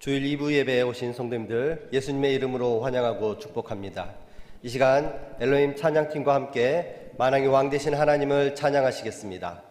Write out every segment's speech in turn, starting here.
주일 2부 예배에 오신 성도님들 예수님의 이름으로 환영하고 축복합니다. 이 시간 엘로힘 찬양팀과 함께 만왕의 왕 되신 하나님을 찬양하시겠습니다.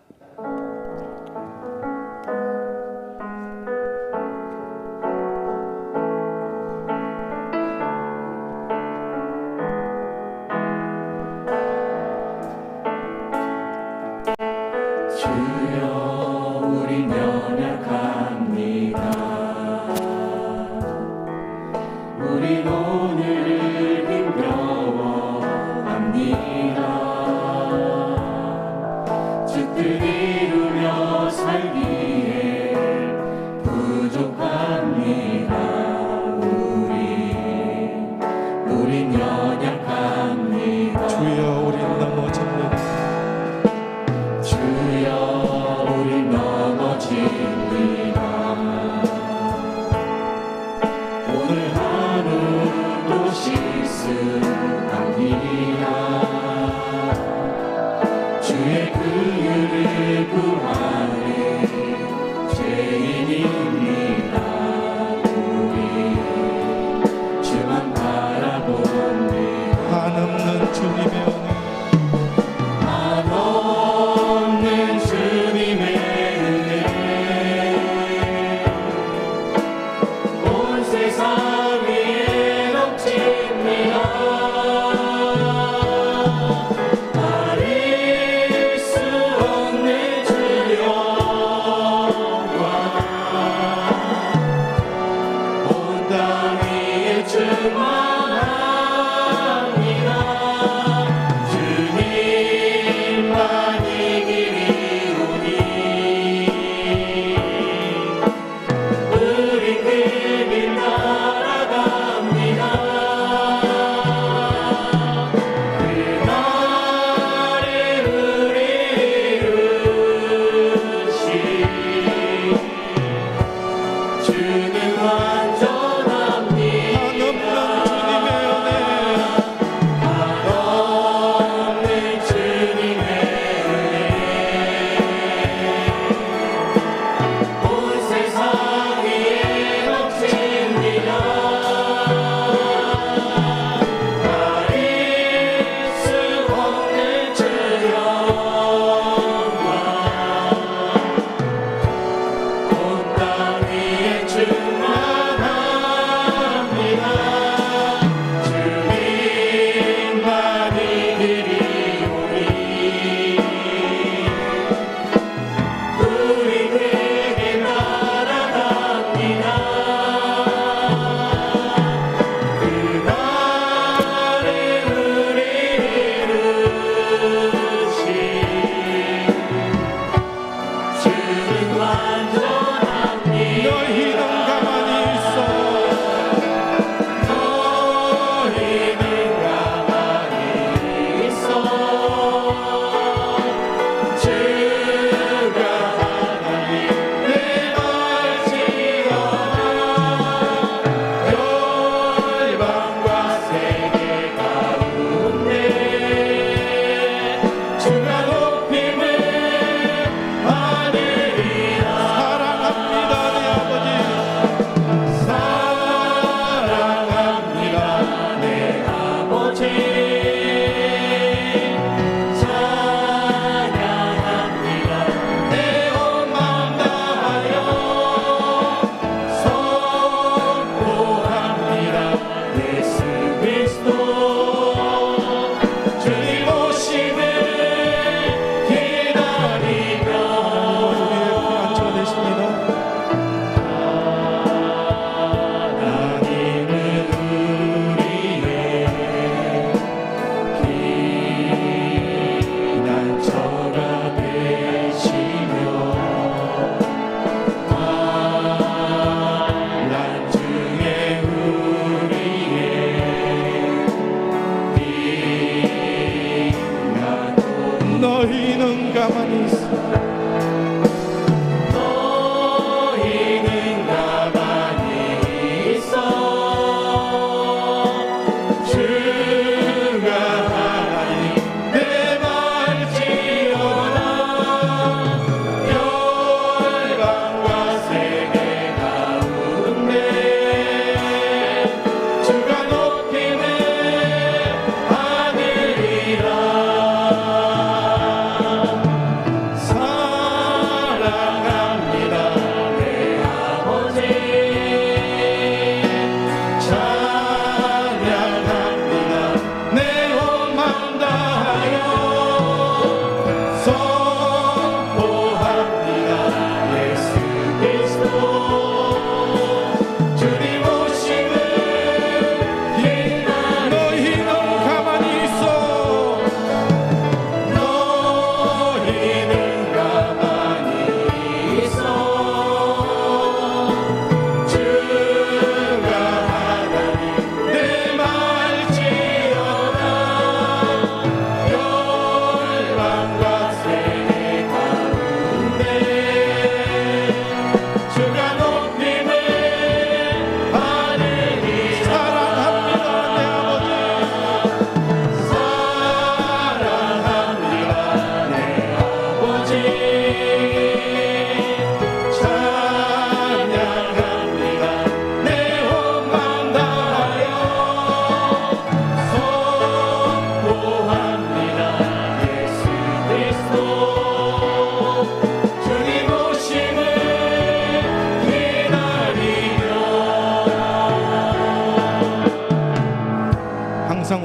우리 그길 따라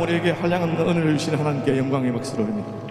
아담 우리에게 한량한 은혜를 주신 하나님께 영광의 박수를 올립니다.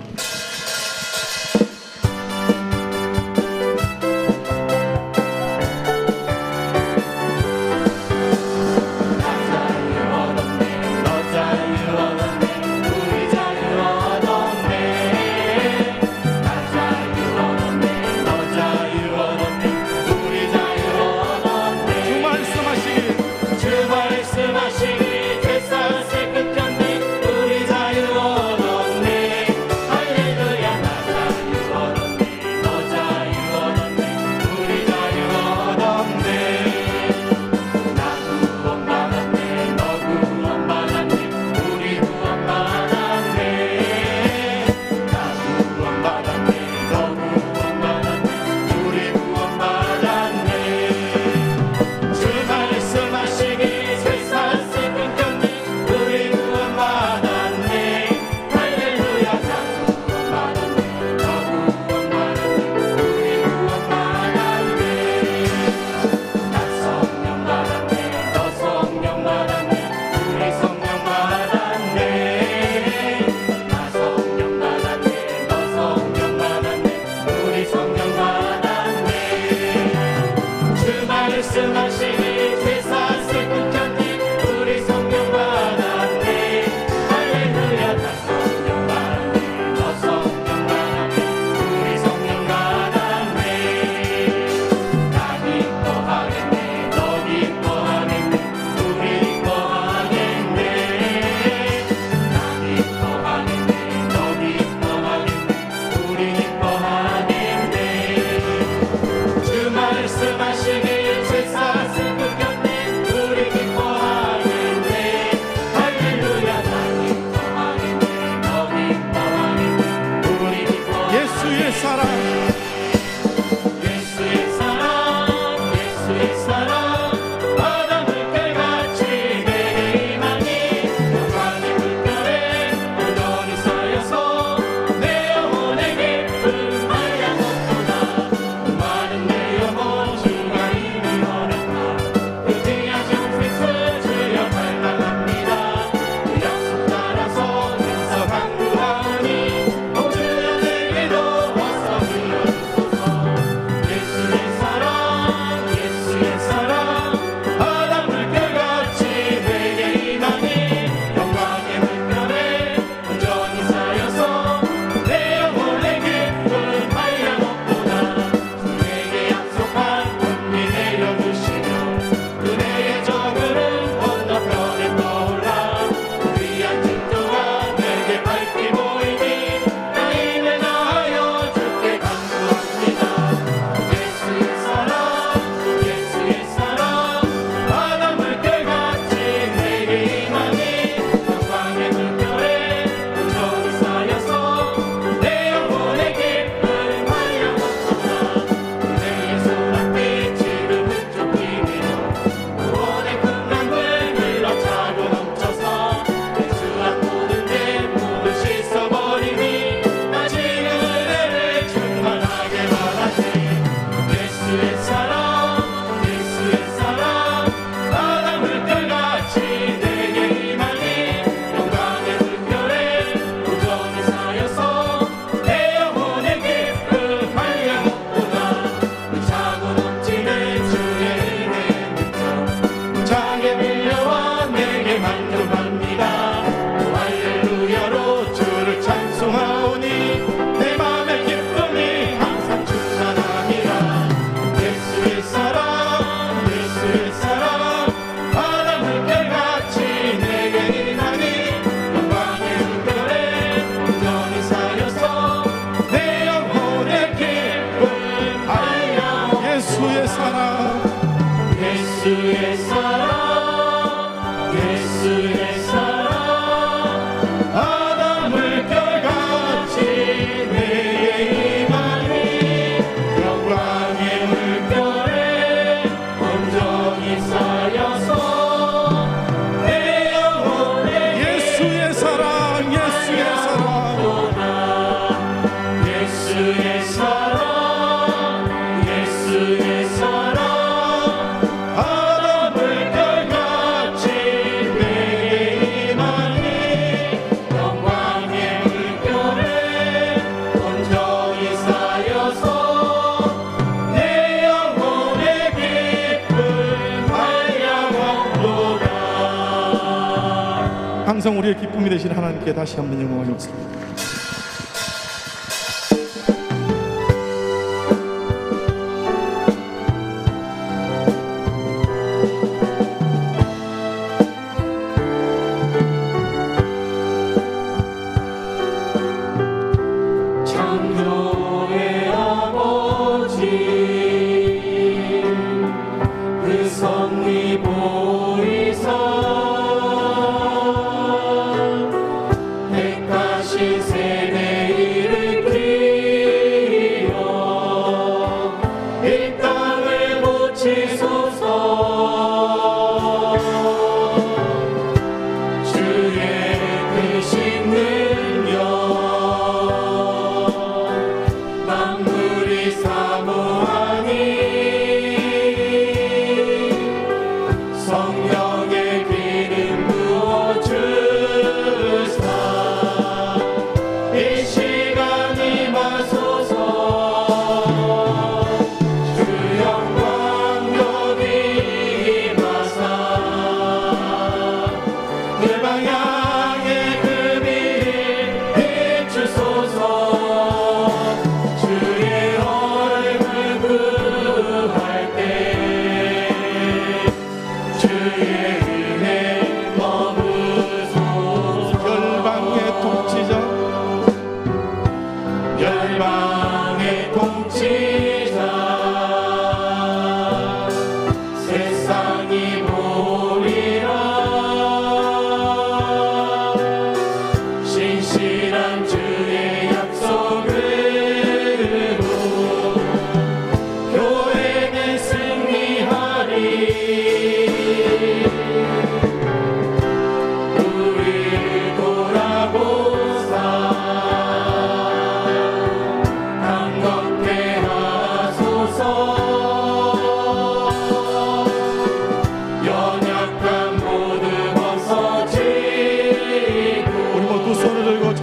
항상 우리의 기쁨이 되신 하나님께 다시 한번 영광을 올립니다.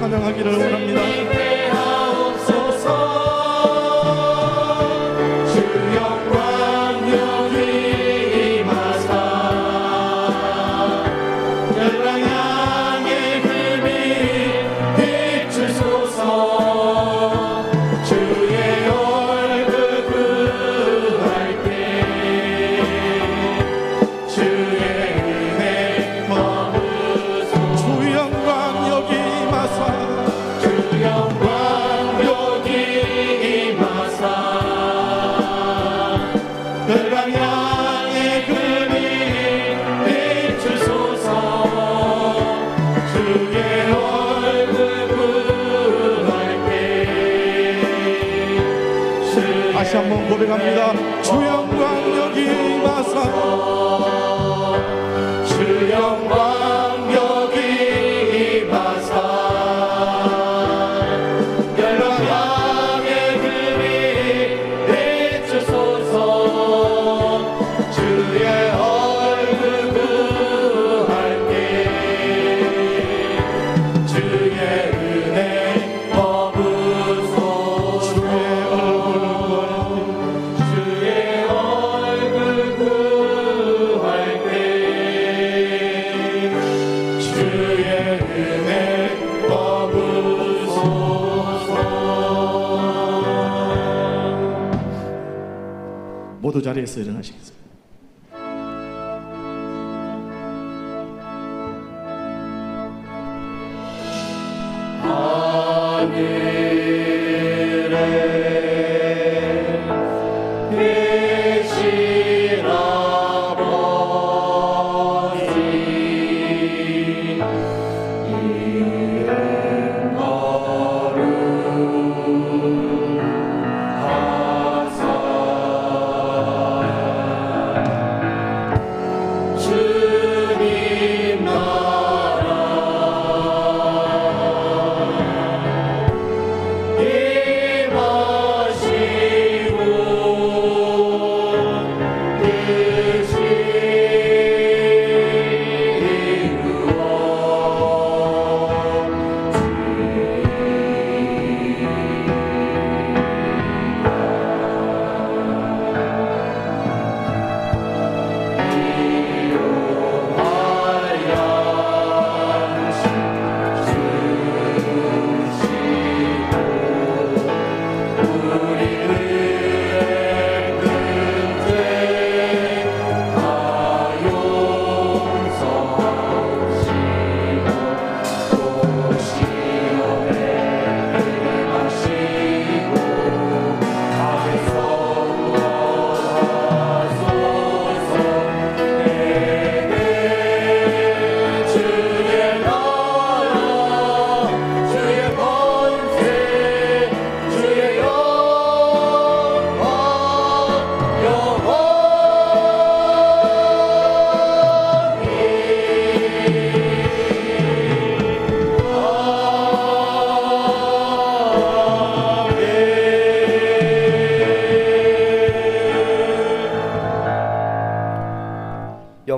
찬양하기를 원합니다. 다시 한번 고백합니다. 주 영광 여기 임하사, 주 영광 여기 임하사, 열방의 금이 비추소서. 주의 얼굴 구할게, 주의 은혜 머무소서. 주의 얼굴 구할게, 주의 은혜 머무소서. 모두 자리에서 일어나시겠습니다.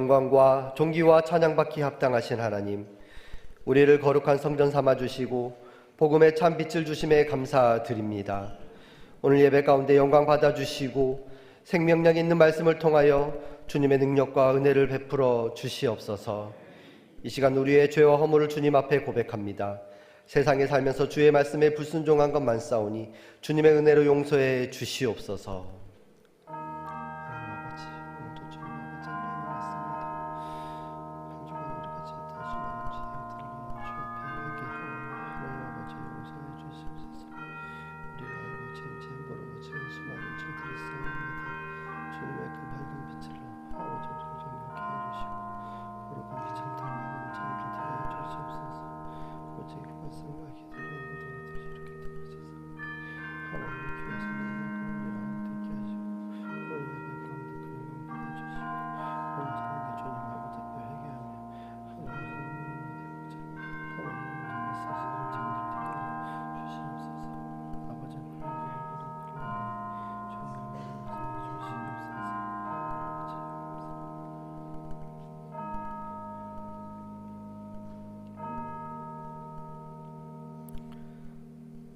영광과 존귀와 찬양받기 합당하신 하나님, 우리를 거룩한 성전 삼아주시고 복음의 참 빛을 주심에 감사드립니다. 오늘 예배 가운데 영광 받아주시고 생명력 있는 말씀을 통하여 주님의 능력과 은혜를 베풀어 주시옵소서. 이 시간 우리의 죄와 허물을 주님 앞에 고백합니다. 세상에 살면서 주의 말씀에 불순종한 것만 싸우니 주님의 은혜로 용서해 주시옵소서.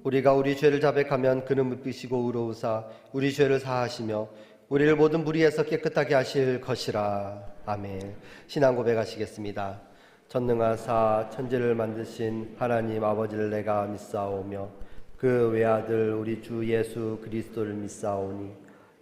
우리가 우리 죄를 자백하면 그는 묻히시고 의로우사 우리 죄를 사하시며 우리를 모든 불의에서 깨끗하게 하실 것이라. 아멘. 신앙 고백하시겠습니다. 전능하사 천지를 만드신 하나님 아버지를 내가 믿사오며 그 외아들 우리 주 예수 그리스도를 믿사오니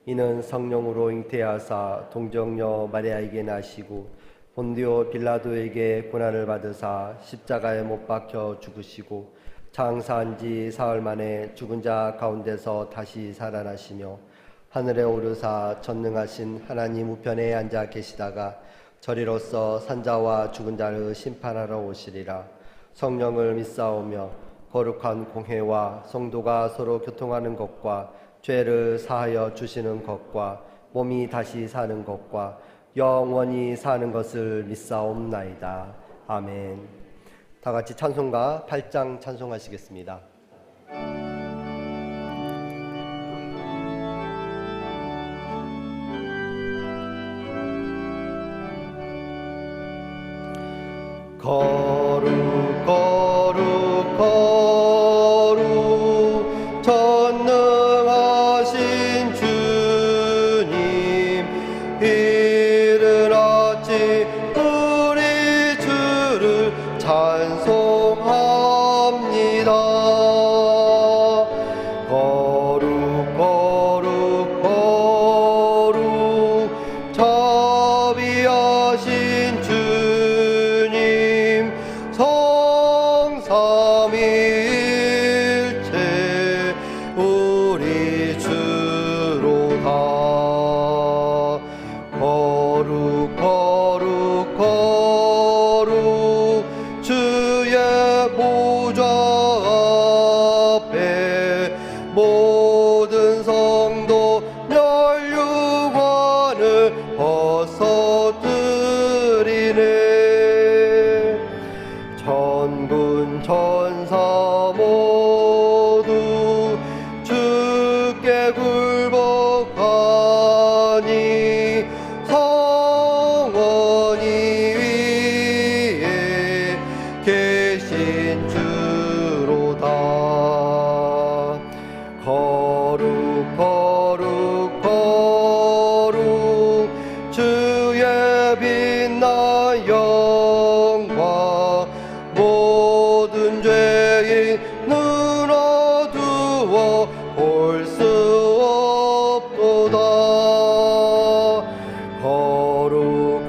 이는 성령으로 잉태하사 동정녀 마리아에게 나시고 본디오 빌라도에게 고난을 받으사 십자가에 못 박혀 죽으시고 장사한 지 사흘 만에 죽은 자 가운데서 다시 살아나시며 하늘에 오르사 전능하신 하나님 우편에 앉아 계시다가 저리로서 산자와 죽은 자를 심판하러 오시리라. 성령을 믿사오며 거룩한 공회와 성도가 서로 교통하는 것과 죄를 사하여 주시는 것과 몸이 다시 사는 것과 영원히 사는 것을 믿사옵나이다. 아멘. 다 같이 찬송가 8장 찬송하시겠습니다. 거룩 거룩 거룩 전능하신 주님, 이른 아침 우리 주를 찬송합니다. 거룩 거룩 거룩 자비하신 주님, 성삼위일체 우리 주로다. 거룩 거룩 거룩 주의 보좌 앞에 모든 성도 멸류관을 벗어드리네. 천군 천사 모두 주께 굴복하니 성원이 위에 계신 주로다. 거룩 거룩 거룩 주의 빛난 영광, 모든 죄인 눈 어두워 볼 수 없도다.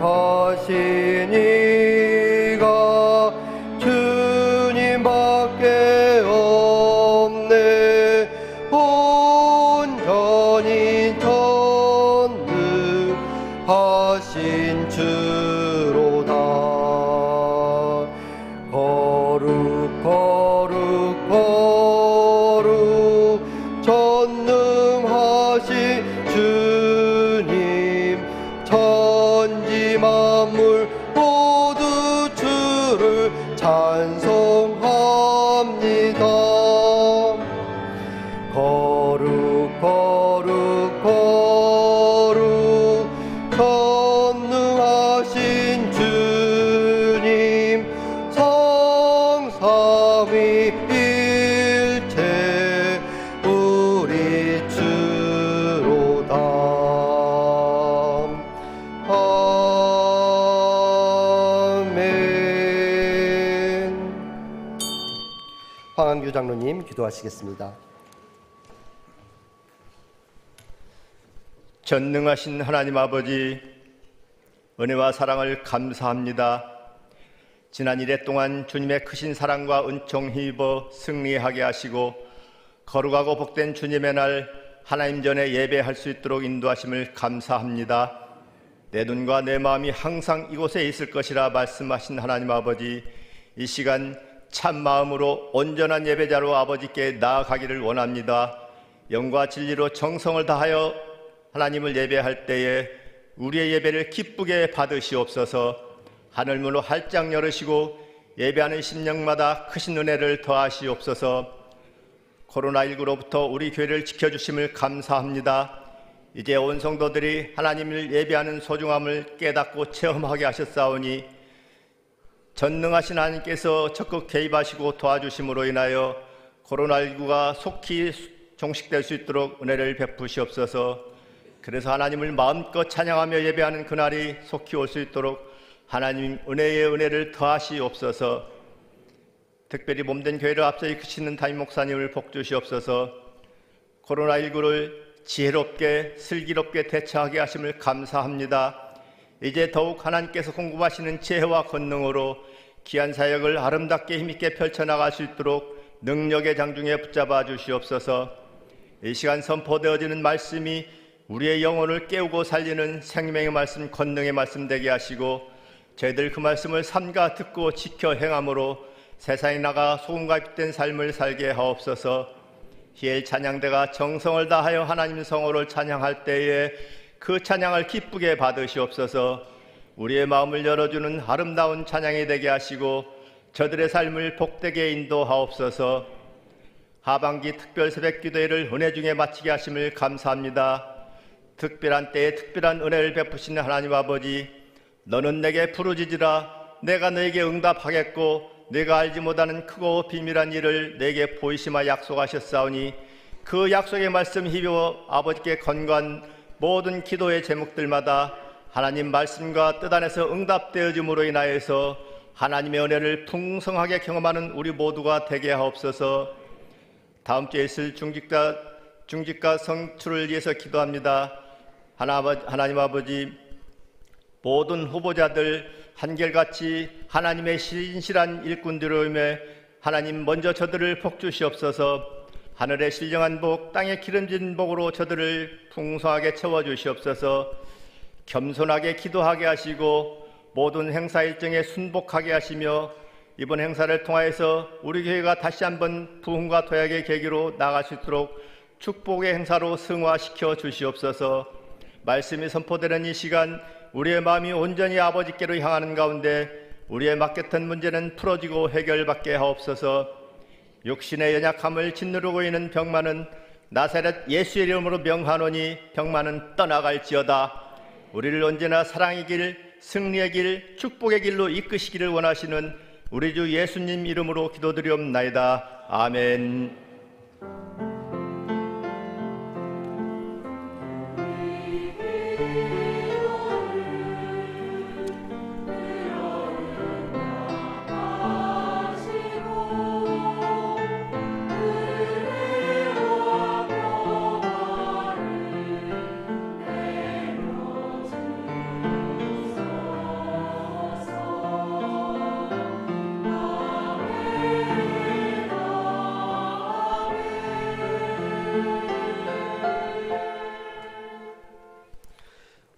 거룩하신 이가 주님밖에 없네. 온전히 전능하신 주로다. 거룩 거룩 거룩 전능하신 주님, 천지 만물 모두 주를 찬송합니다. 거룩 거룩 거룩 전능하신 황한규 장로님 기도하시겠습니다. 전능하신 하나님 아버지, 은혜와 사랑을 감사합니다. 지난 1회 동안 주님의 크신 사랑과 은총 힘입어 승리하게 하시고 거룩하고 복된 주님의 날 하나님 전에 예배할 수 있도록 인도하심을 감사합니다. 내 눈과 내 마음이 항상 이곳에 있을 것이라 말씀하신 하나님 아버지, 이 시간 참 마음으로 온전한 예배자로 아버지께 나아가기를 원합니다. 영과 진리로 정성을 다하여 하나님을 예배할 때에 우리의 예배를 기쁘게 받으시옵소서. 하늘문을 활짝 열으시고 예배하는 심령마다 크신 은혜를 더하시옵소서. 코로나19로부터 우리 교회를 지켜주심을 감사합니다. 이제 온 성도들이 하나님을 예배하는 소중함을 깨닫고 체험하게 하셨사오니 전능하신 하나님께서 적극 개입하시고 도와주심으로 인하여 코로나19가 속히 종식될 수 있도록 은혜를 베푸시옵소서. 그래서 하나님을 마음껏 찬양하며 예배하는 그날이 속히 올 수 있도록 하나님 은혜의 은혜를 더하시옵소서. 특별히 몸된 교회를 앞서 이끄시는 담임 목사님을 복주시옵소서. 코로나19를 지혜롭게 슬기롭게 대처하게 하심을 감사합니다. 이제 더욱 하나님께서 공급하시는 지혜와 권능으로 귀한 사역을 아름답게 힘있게 펼쳐나갈 수 있도록 능력의 장중에 붙잡아 주시옵소서. 이 시간 선포되어지는 말씀이 우리의 영혼을 깨우고 살리는 생명의 말씀, 권능의 말씀 되게 하시고 저희들 그 말씀을 삼가 듣고 지켜 행함으로 세상에 나가 소금과 빛된 삶을 살게 하옵소서. 희엘 찬양대가 정성을 다하여 하나님 성호를 찬양할 때에 그 찬양을 기쁘게 받으시옵소서. 우리의 마음을 열어주는 아름다운 찬양이 되게 하시고 저들의 삶을 복되게 인도하옵소서. 하반기 특별 새벽기도회를 은혜 중에 마치게 하심을 감사합니다. 특별한 때에 특별한 은혜를 베푸시는 하나님 아버지, 너는 내게 부르짖으라 내가 너에게 응답하겠고 내가 알지 못하는 크고 비밀한 일을 내게 보이시마 약속하셨사오니 그 약속의 말씀 힘입어 아버지께 건관 모든 기도의 제목들마다 하나님 말씀과 뜻 안에서 응답되어짐으로 인하여서 하나님의 은혜를 풍성하게 경험하는 우리 모두가 되게 하옵소서. 다음 주에 있을 중직과 성출을 위해서 기도합니다. 하나님 아버지, 모든 후보자들 한결같이 하나님의 신실한 일꾼들이오매 하나님 먼저 저들을 복주시옵소서. 하늘의 신령한 복, 땅의 기름진 복으로 저들을 풍성하게 채워주시옵소서. 겸손하게 기도하게 하시고 모든 행사 일정에 순복하게 하시며 이번 행사를 통하여서 우리 교회가 다시 한번 부흥과 도약의 계기로 나아갈 수 있도록 축복의 행사로 승화시켜 주시옵소서. 말씀이 선포되는 이 시간 우리의 마음이 온전히 아버지께로 향하는 가운데 우리의 맡겼던 문제는 풀어지고 해결받게 하옵소서. 육신의 연약함을 짓누르고 있는 병만은 나사렛 예수의 이름으로 명하노니 병만은 떠나갈지어다. 우리를 언제나 사랑의 길, 승리의 길, 축복의 길로 이끄시기를 원하시는 우리 주 예수님 이름으로 기도드리옵나이다. 아멘.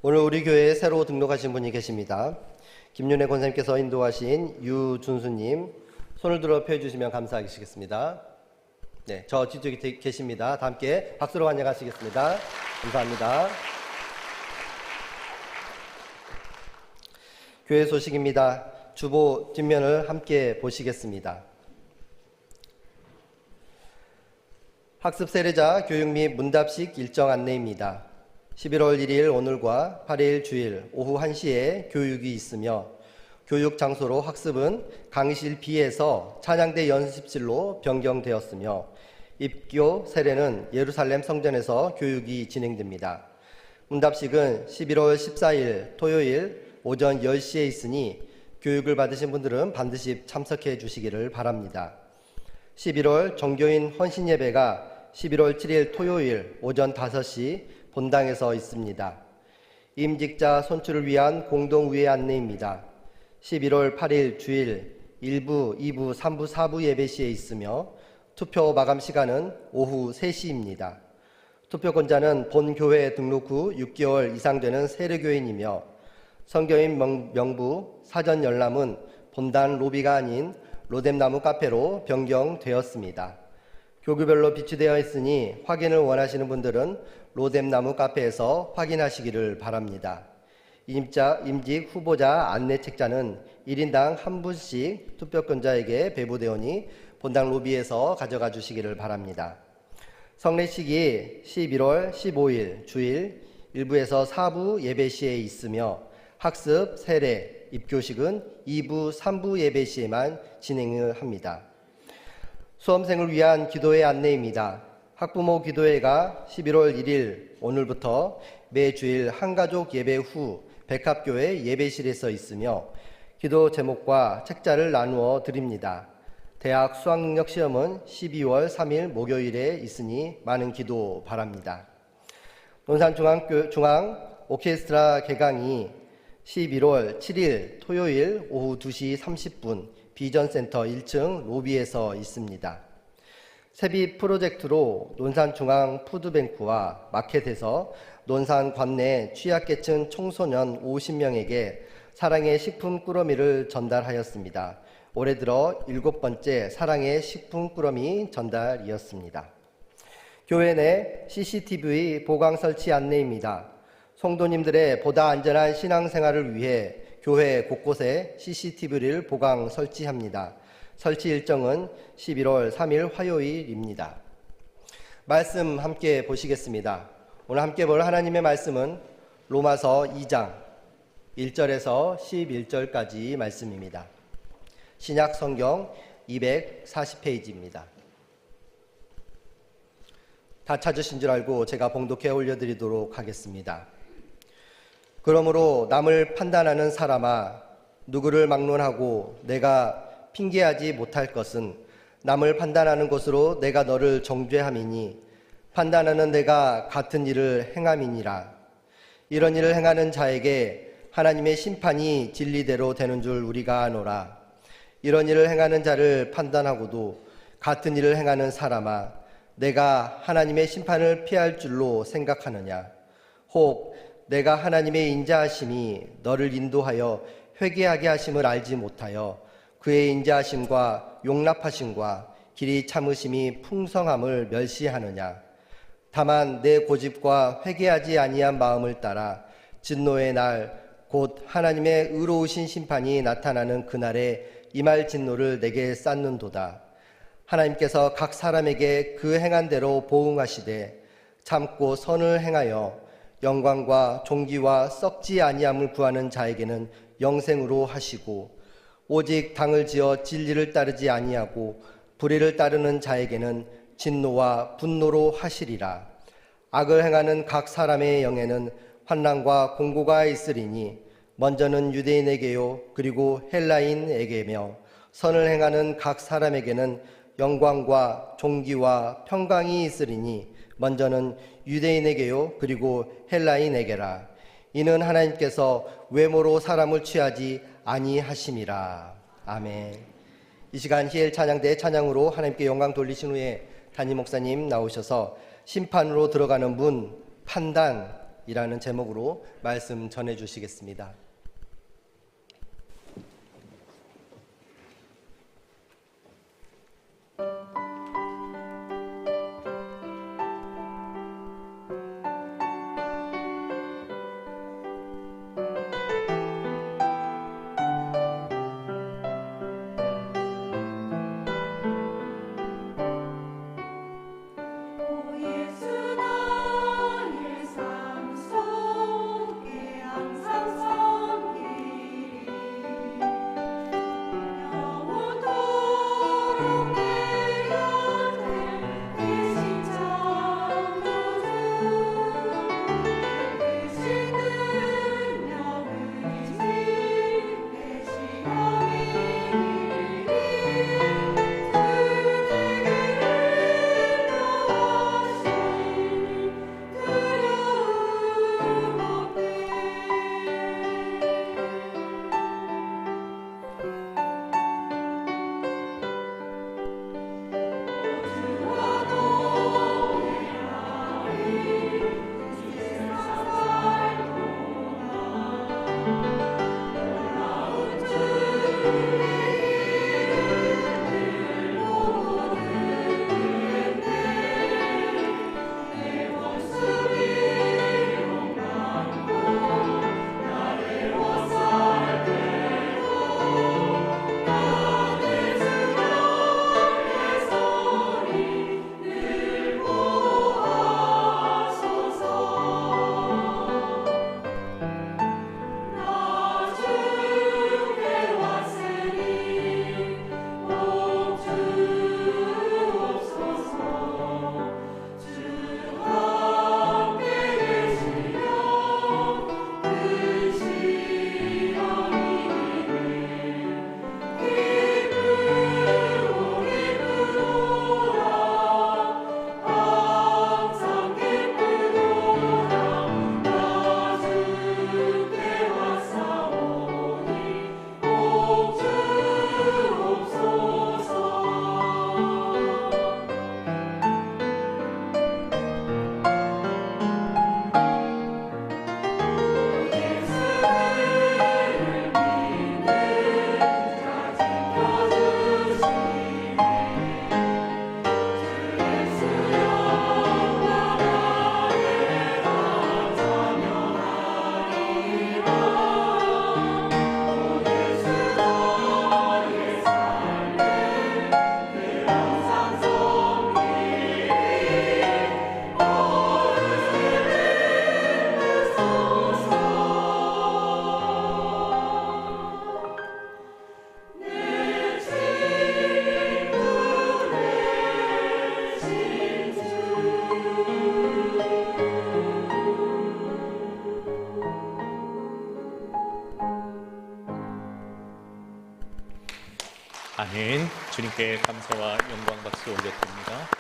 오늘 우리 교회에 새로 등록하신 분이 계십니다. 김윤혜 권사님께서 인도하신 유준수님, 손을 들어 펴주시면 감사하시겠습니다. 네, 저 뒤쪽에 계십니다. 다 함께 박수로 환영하시겠습니다. 감사합니다. 교회 소식입니다. 주보 뒷면을 함께 보시겠습니다. 학습 세례자 교육 및 문답식 일정 안내입니다. 11월 1일 오늘과 8일 주일 오후 1시에 교육이 있으며 교육 장소로 학습은 강의실 B에서 찬양대 연습실로 변경되었으며 입교 세례는 예루살렘 성전에서 교육이 진행됩니다. 문답식은 11월 14일 토요일 오전 10시에 있으니 교육을 받으신 분들은 반드시 참석해 주시기를 바랍니다. 11월 정교인 헌신 예배가 11월 7일 토요일 오전 5시 본당에서 있습니다. 임직자 손출을 위한 공동의회 안내입니다. 11월 8일 주일 1부, 2부, 3부, 4부 예배 시에 있으며 투표 마감 시간은 오후 3시입니다. 투표권자는 본 교회 등록 후 6개월 이상 되는 세례교인이며 성교인 명부, 사전 열람은 본당 로비가 아닌 로뎀나무 카페로 변경되었습니다. 교구별로 비치되어 있으니 확인을 원하시는 분들은 로뎀나무 카페에서 확인하시기를 바랍니다. 임직 후보자 안내 책자는 1인당 한 분씩 투표권자에게 배부되오니 본당 로비에서 가져가 주시기를 바랍니다. 성례식이 11월 15일 주일 1부에서 4부 예배 시에 있으며 학습, 세례, 입교식은 2부, 3부 예배 시에만 진행을 합니다. 수험생을 위한 기도회 안내입니다. 학부모 기도회가 11월 1일 오늘부터 매주일 한가족 예배 후 백합교회 예배실에서 있으며 기도 제목과 책자를 나누어 드립니다. 대학 수학능력 시험은 12월 3일 목요일에 있으니 많은 기도 바랍니다. 논산중앙 오케스트라 개강이 11월 7일 토요일 오후 2시 30분 비전센터 1층 로비에서 있습니다. 세비 프로젝트로 논산중앙 푸드뱅크와 마켓에서 논산 관내 취약계층 청소년 50명에게 사랑의 식품 꾸러미를 전달하였습니다. 올해 들어 7번째 사랑의 식품 꾸러미 전달이었습니다. 교회 내 CCTV 보강 설치 안내입니다. 성도님들의 보다 안전한 신앙생활을 위해 교회 곳곳에 CCTV를 보강 설치합니다. 설치 일정은 11월 3일 화요일입니다. 말씀 함께 보시겠습니다. 오늘 함께 볼 하나님의 말씀은 로마서 2장 1절에서 11절까지 말씀입니다. 신약 성경 240페이지입니다. 다 찾으신 줄 알고 제가 봉독해 올려드리도록 하겠습니다. 그러므로 남을 판단하는 사람아, 누구를 막론하고 내가 핑계하지 못할 것은 남을 판단하는 것으로 내가 너를 정죄함이니 판단하는 내가 같은 일을 행함이니라. 이런 일을 행하는 자에게 하나님의 심판이 진리대로 되는 줄 우리가 아노라. 이런 일을 행하는 자를 판단하고도 같은 일을 행하는 사람아, 내가 하나님의 심판을 피할 줄로 생각하느냐? 혹 내가 하나님의 인자하심이 너를 인도하여 회개하게 하심을 알지 못하여 그의 인자하심과 용납하심과 길이 참으심이 풍성함을 멸시하느냐? 다만 내 고집과 회개하지 아니한 마음을 따라 진노의 날 곧 하나님의 의로우신 심판이 나타나는 그날에 임할 진노를 내게 쌓는도다. 하나님께서 각 사람에게 그 행한 대로 보응하시되 참고 선을 행하여 영광과 존귀와 썩지 아니함을 구하는 자에게는 영생으로 하시고 오직 당을 지어 진리를 따르지 아니하고 불의를 따르는 자에게는 진노와 분노로 하시리라. 악을 행하는 각 사람의 영에는 환난과 공고가 있으리니 먼저는 유대인에게요 그리고 헬라인에게며 선을 행하는 각 사람에게는 영광과 존귀와 평강이 있으리니 먼저는 유대인에게요 그리고 헬라인에게라. 이는 하나님께서 외모로 사람을 취하지 아니하심이라. 아멘. 이 시간 히엘 찬양대 찬양으로 하나님께 영광 돌리신 후에 담임 목사님 나오셔서 심판으로 들어가는 문 판단이라는 제목으로 말씀 전해 주시겠습니다. 예수 나의 삶 속에 항상 아멘. 주님께 감사와 영광 박수 올려드립니다.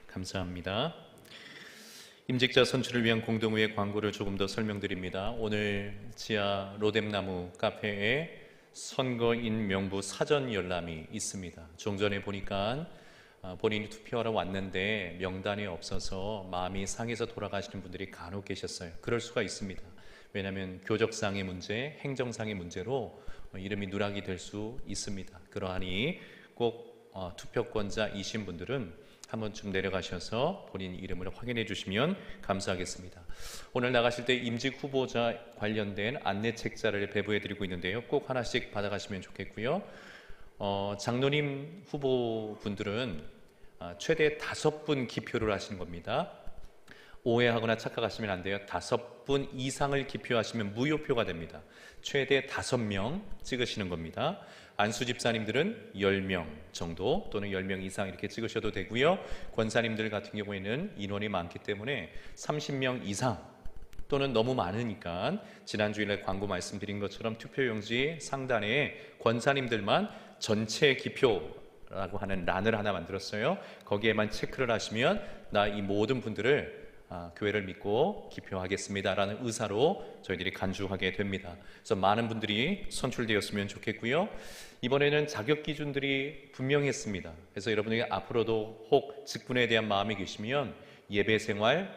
감사합니다. 임직자 선출을 위한 공동회의 광고를 조금 더 설명드립니다. 오늘 지하 로뎀나무 카페에 선거인 명부 사전 열람이 있습니다. 좀 전에 보니까 본인이 투표하러 왔는데 명단이 없어서 마음이 상해서 돌아가시는 분들이 간혹 계셨어요. 그럴 수가 있습니다. 왜냐하면 교적상의 문제, 행정상의 문제로 이름이 누락이 될 수 있습니다. 그러하니 꼭 투표권자이신 분들은 한 번쯤 내려가셔서 본인 이름을 확인해 주시면 감사하겠습니다. 오늘 나가실 때 임직 후보자 관련된 안내 책자를 배부해 드리고 있는데요. 꼭 하나씩 받아가시면 좋겠고요. 장로님 후보분들은 최대 5분 기표를 하시는 겁니다. 오해하거나 착각하시면 안 돼요. 5분 이상을 기표하시면 무효표가 됩니다. 최대 5명 찍으시는 겁니다. 안수 집사님들은 10명 정도 또는 10명 이상 이렇게 찍으셔도 되고요. 권사님들 같은 경우에는 인원이 많기 때문에 30명 이상 또는 너무 많으니까 지난주일에 광고 말씀드린 것처럼 투표용지 상단에 권사님들만 전체 기표라고 하는 란을 하나 만들었어요. 거기에만 체크를 하시면 나 이 모든 분들을 교회를 믿고 기표하겠습니다 라는 의사로 저희들이 간주하게 됩니다. 그래서 많은 분들이 선출되었으면 좋겠고요. 이번에는 자격 기준들이 분명했습니다. 그래서 여러분들이 앞으로도 혹 직분에 대한 마음이 계시면 예배 생활,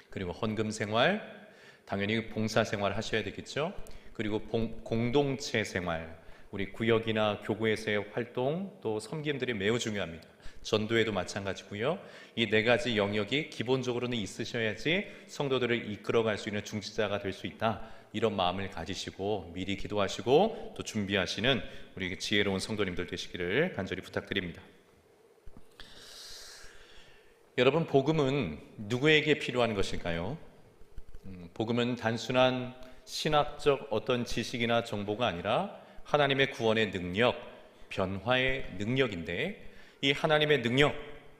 그리고 헌금 생활, 당연히 봉사 생활 하셔야 되겠죠. 그리고 공동체 생활, 우리 구역이나 교구에서의 활동 또 섬김들이 매우 중요합니다. 전도에도 마찬가지고요. 이 4가지 영역이 기본적으로는 있으셔야지 성도들을 이끌어갈 수 있는 중지자가 될 수 있다. 이런 마음을 가지시고 미리 기도하시고 또 준비하시는 우리 지혜로운 성도님들 되시기를 간절히 부탁드립니다. 여러분, 복음은 누구에게 필요한 것일까요? 복음은 단순한 신학적 어떤 지식이나 정보가 아니라 하나님의 구원의 능력, 변화의 능력인데 이 하나님의 능력,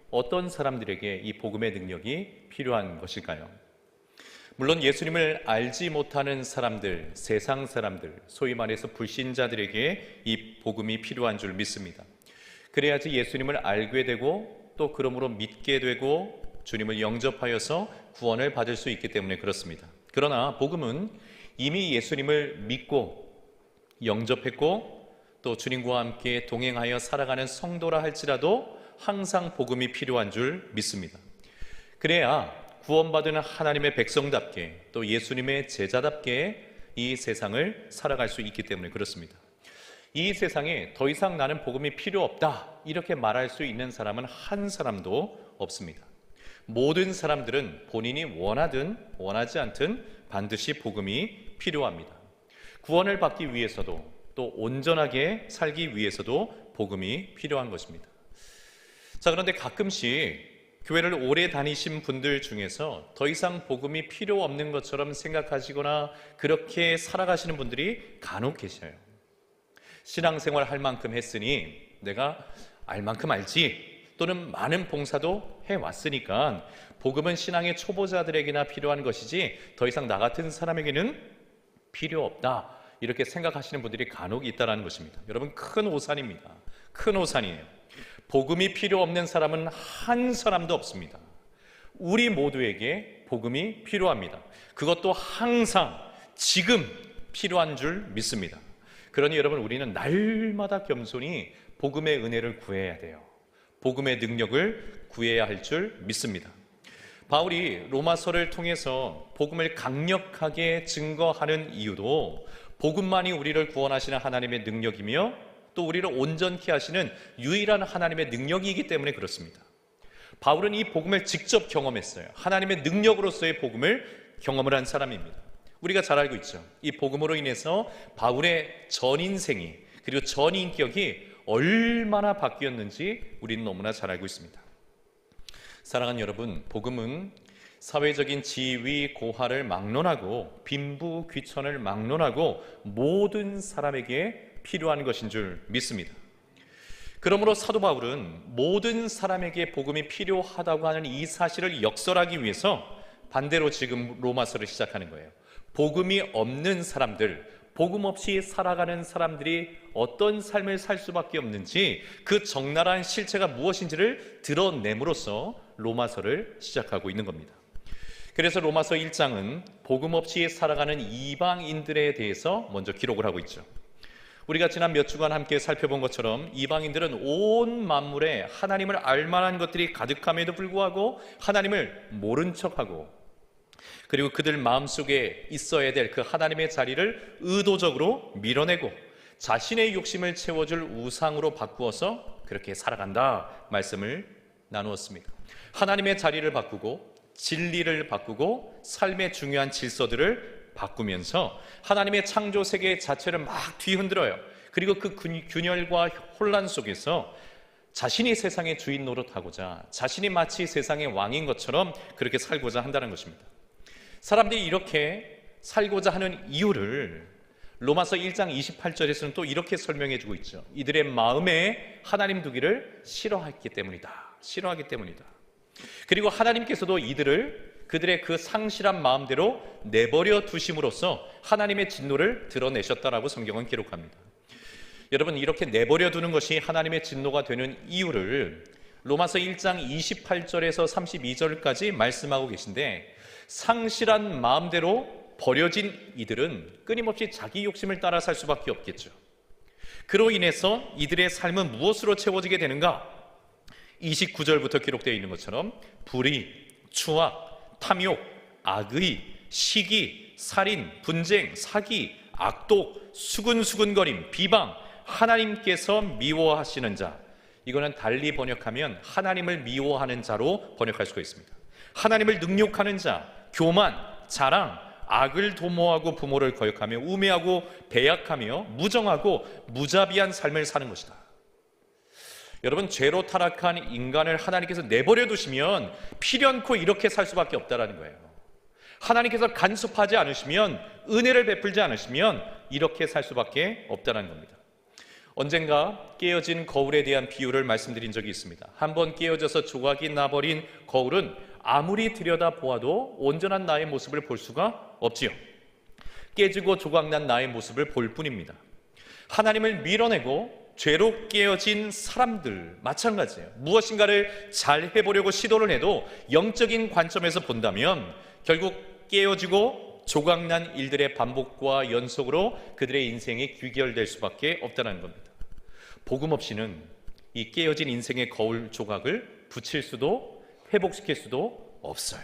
어떤 사람들에게 이 복음의 능력이 필요한 것일까요? 물론 예수님을 알지 못하는 사람들, 세상 사람들, 소위 말해서 불신자들에게 이 복음이 필요한 줄 믿습니다. 그래야지 예수님을 알게 되고 또 그러므로 믿게 되고 주님을 영접하여서 구원을 받을 수 있기 때문에 그렇습니다. 그러나 복음은 이미 예수님을 믿고 영접했고 또 주님과 함께 동행하여 살아가는 성도라 할지라도 항상 복음이 필요한 줄 믿습니다. 그래야 구원받은 하나님의 백성답게 또 예수님의 제자답게 이 세상을 살아갈 수 있기 때문에 그렇습니다. 이 세상에 더 이상 나는 복음이 필요 없다 이렇게 말할 수 있는 사람은 한 사람도 없습니다. 모든 사람들은 본인이 원하든 원하지 않든 반드시 복음이 필요합니다. 구원을 받기 위해서도 또 온전하게 살기 위해서도 복음이 필요한 것입니다. 자, 그런데 가끔씩 교회를 오래 다니신 분들 중에서 더 이상 복음이 필요 없는 것처럼 생각하시거나 그렇게 살아가시는 분들이 간혹 계셔요. 신앙생활 할 만큼 했으니 내가 알 만큼 알지 또는 많은 봉사도 해왔으니까 복음은 신앙의 초보자들에게나 필요한 것이지 더 이상 나 같은 사람에게는 필요 없다 이렇게 생각하시는 분들이 간혹 있다는 것입니다. 여러분, 큰 오산입니다. 큰 오산이에요. 복음이 필요 없는 사람은 한 사람도 없습니다. 우리 모두에게 복음이 필요합니다. 그것도 항상 지금 필요한 줄 믿습니다. 그러니 여러분, 우리는 날마다 겸손히 복음의 은혜를 구해야 돼요. 복음의 능력을 구해야 할 줄 믿습니다. 바울이 로마서를 통해서 복음을 강력하게 증거하는 이유도 복음만이 우리를 구원하시는 하나님의 능력이며 또 우리를 온전케 하시는 유일한 하나님의 능력이기 때문에 그렇습니다. 바울은 이 복음을 직접 경험했어요. 하나님의 능력으로서의 복음을 경험을 한 사람입니다. 우리가 잘 알고 있죠. 이 복음으로 인해서 바울의 전 인생이 그리고 전 인격이 얼마나 바뀌었는지 우리는 너무나 잘 알고 있습니다. 사랑하는 여러분, 복음은 사회적인 지위 고하를 막론하고 빈부 귀천을 막론하고 모든 사람에게 필요한 것인 줄 믿습니다. 그러므로 사도 바울은 모든 사람에게 복음이 필요하다고 하는 이 사실을 역설하기 위해서 반대로 지금 로마서를 시작하는 거예요. 복음이 없는 사람들, 복음 없이 살아가는 사람들이 어떤 삶을 살 수밖에 없는지, 그 적나라한 실체가 무엇인지를 드러냄으로써 로마서를 시작하고 있는 겁니다. 그래서 로마서 1장은 복음 없이 살아가는 이방인들에 대해서 먼저 기록을 하고 있죠. 우리가 지난 몇 주간 함께 살펴본 것처럼 이방인들은 온 만물에 하나님을 알만한 것들이 가득함에도 불구하고 하나님을 모른 척하고, 그리고 그들 마음속에 있어야 될 그 하나님의 자리를 의도적으로 밀어내고 자신의 욕심을 채워줄 우상으로 바꾸어서 그렇게 살아간다 말씀을 나누었습니다. 하나님의 자리를 바꾸고 진리를 바꾸고 삶의 중요한 질서들을 바꾸면서 하나님의 창조 세계 자체를 막 뒤흔들어요. 그리고 그 균열과 혼란 속에서 자신이 세상의 주인 노릇하고자, 자신이 마치 세상의 왕인 것처럼 그렇게 살고자 한다는 것입니다. 사람들이 이렇게 살고자 하는 이유를 로마서 1장 28절에서는 또 이렇게 설명해 주고 있죠. 이들의 마음에 하나님 두기를 싫어하기 때문이다. 그리고 하나님께서도 그들의 그 상실한 마음대로 내버려 두심으로써 하나님의 진노를 드러내셨다라고 성경은 기록합니다. 여러분, 이렇게 내버려 두는 것이 하나님의 진노가 되는 이유를 로마서 1장 28절에서 32절까지 말씀하고 계신데, 상실한 마음대로 버려진 이들은 끊임없이 자기 욕심을 따라 살 수밖에 없겠죠. 그로 인해서 이들의 삶은 무엇으로 채워지게 되는가? 29절부터 기록되어 있는 것처럼 불의, 추악, 탐욕, 악의, 시기, 살인, 분쟁, 사기, 악독, 수근수근거림, 비방, 하나님께서 미워하시는 자, 이거는 달리 번역하면 하나님을 미워하는 자로 번역할 수가 있습니다. 하나님을 능욕하는 자, 교만, 자랑, 악을 도모하고 부모를 거역하며 우매하고 배약하며 무정하고 무자비한 삶을 사는 것이다. 여러분, 죄로 타락한 인간을 하나님께서 내버려 두시면 필연코 이렇게 살 수밖에 없다는 거예요. 하나님께서 간섭하지 않으시면, 은혜를 베풀지 않으시면 이렇게 살 수밖에 없다는 겁니다. 언젠가 깨어진 거울에 대한 비유를 말씀드린 적이 있습니다. 한번 깨어져서 조각이 나버린 거울은 아무리 들여다보아도 온전한 나의 모습을 볼 수가 없지요. 깨지고 조각난 나의 모습을 볼 뿐입니다. 하나님을 밀어내고 죄로 깨어진 사람들 마찬가지예요. 무엇인가를 잘 해보려고 시도를 해도 영적인 관점에서 본다면 결국 깨어지고 조각난 일들의 반복과 연속으로 그들의 인생이 귀결될 수밖에 없다는 겁니다. 복음 없이는 이 깨어진 인생의 거울 조각을 붙일 수도 회복시킬 수도 없어요.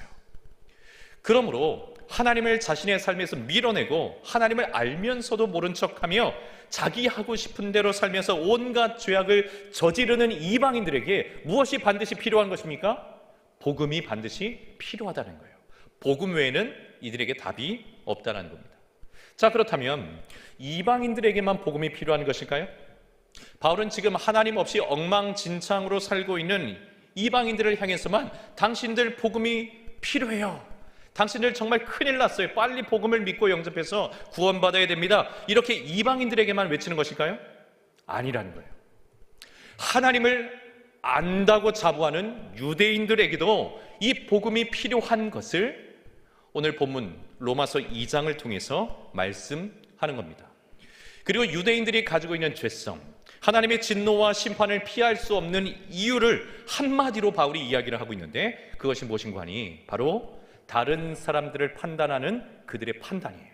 그러므로 하나님을 자신의 삶에서 밀어내고 하나님을 알면서도 모른 척하며 자기 하고 싶은 대로 살면서 온갖 죄악을 저지르는 이방인들에게 무엇이 반드시 필요한 것입니까? 복음이 반드시 필요하다는 거예요. 복음 외에는 이들에게 답이 없다는 겁니다. 자, 그렇다면 이방인들에게만 복음이 필요한 것일까요? 바울은 지금 하나님 없이 엉망진창으로 살고 있는 이방인들을 향해서만 당신들 복음이 필요해요, 당신들 정말 큰일 났어요, 빨리 복음을 믿고 영접해서 구원받아야 됩니다, 이렇게 이방인들에게만 외치는 것일까요? 아니라는 거예요. 하나님을 안다고 자부하는 유대인들에게도 이 복음이 필요한 것을 오늘 본문 로마서 2장을 통해서 말씀하는 겁니다. 그리고 유대인들이 가지고 있는 죄성, 하나님의 진노와 심판을 피할 수 없는 이유를 한마디로 바울이 이야기를 하고 있는데, 그것이 무엇인가 하니 바로 다른 사람들을 판단하는 그들의 판단이에요.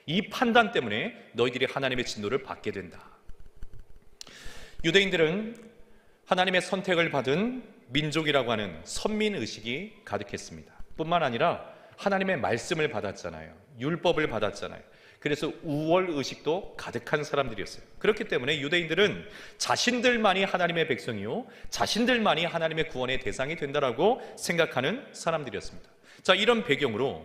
이 판단 때문에 너희들이 하나님의 진노를 받게 된다. 유대인들은 하나님의 선택을 받은 민족이라고 하는 선민의식이 가득했습니다. 뿐만 아니라 하나님의 말씀을 받았잖아요. 율법을 받았잖아요. 그래서 우월의식도 가득한 사람들이었어요. 그렇기 때문에 유대인들은 자신들만이 하나님의 백성이요, 자신들만이 하나님의 구원의 대상이 된다라고 생각하는 사람들이었습니다. 자, 이런 배경으로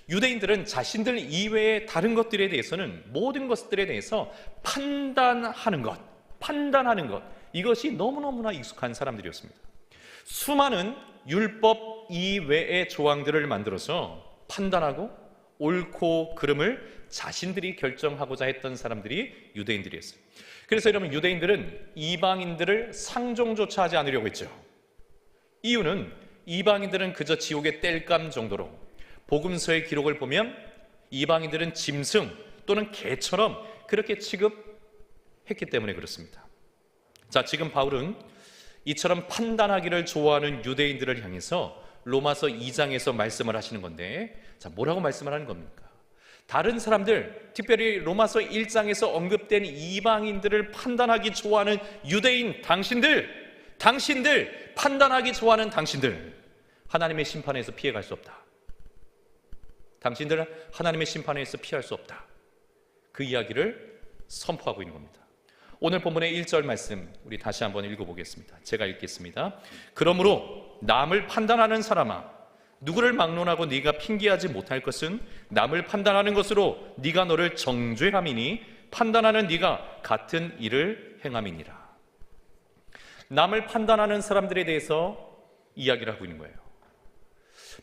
유대인들은 자신들 이외의 다른 것들에 대해서는, 모든 것들에 대해서 판단하는 것, 이것이 너무너무나 익숙한 사람들이었습니다. 수많은 율법 이외의 조항들을 만들어서 판단하고 옳고 그름을 자신들이 결정하고자 했던 사람들이 유대인들이었어요. 그래서 여러분, 유대인들은 이방인들을 상종조차 하지 않으려고 했죠. 이유는 이방인들은 그저 지옥의 땔감 정도로, 복음서의 기록을 보면 이방인들은 짐승, 또는 개처럼 그렇게 취급했기 때문에 그렇습니다. 자, 지금 바울은 이처럼 판단하기를 좋아하는 유대인들을 향해서 로마서 2장에서 말씀을 하시는 건데, 자, 뭐라고 말씀을 하는 겁니까? 다른 사람들, 특별히 로마서 1장에서 언급된 이방인들을 판단하기 좋아하는 유대인 당신들 판단하기 좋아하는 당신들, 하나님의 심판에서 피해갈 수 없다. 당신들은 하나님의 심판에서 피할 수 없다. 그 이야기를 선포하고 있는 겁니다. 오늘 본문의 1절 말씀 우리 다시 한번 읽어보겠습니다. 제가 읽겠습니다. 그러므로 남을 판단하는 사람아, 누구를 막론하고 네가 핑계하지 못할 것은 남을 판단하는 것으로 네가 너를 정죄함이니 판단하는 네가 같은 일을 행함이니라. 남을 판단하는 사람들에 대해서 이야기를 하고 있는 거예요.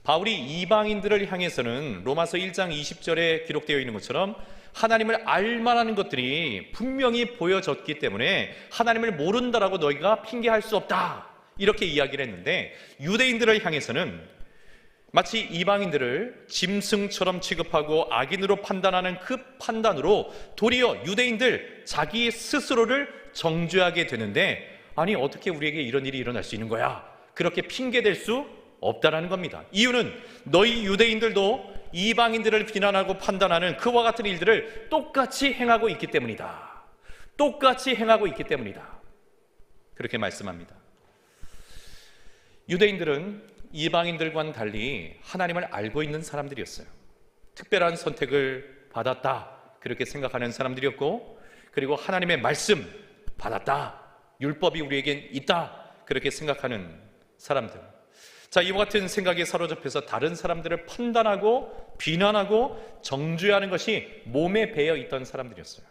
바울이 이방인들을 향해서는 로마서 1장 20절에 기록되어 있는 것처럼 하나님을 알만한 것들이 분명히 보여졌기 때문에 하나님을 모른다라고 너희가 핑계할 수 없다, 이렇게 이야기를 했는데, 유대인들을 향해서는 마치 이방인들을 짐승처럼 취급하고 악인으로 판단하는 그 판단으로 도리어 유대인들 자기 스스로를 정죄하게 되는데, 아니 어떻게 우리에게 이런 일이 일어날 수 있는 거야, 그렇게 핑계댈 수 없다라는 겁니다. 이유는 너희 유대인들도 이방인들을 비난하고 판단하는 그와 같은 일들을 똑같이 행하고 있기 때문이다. 똑같이 행하고 있기 때문이다. 그렇게 말씀합니다. 유대인들은 이방인들과는 달리 하나님을 알고 있는 사람들이었어요. 특별한 선택을 받았다, 그렇게 생각하는 사람들이었고, 그리고 하나님의 말씀 받았다, 율법이 우리에겐 있다, 그렇게 생각하는 사람들. 자, 이와 같은 생각에 사로잡혀서 다른 사람들을 판단하고 비난하고 정죄하는 것이 몸에 배어 있던 사람들이었어요.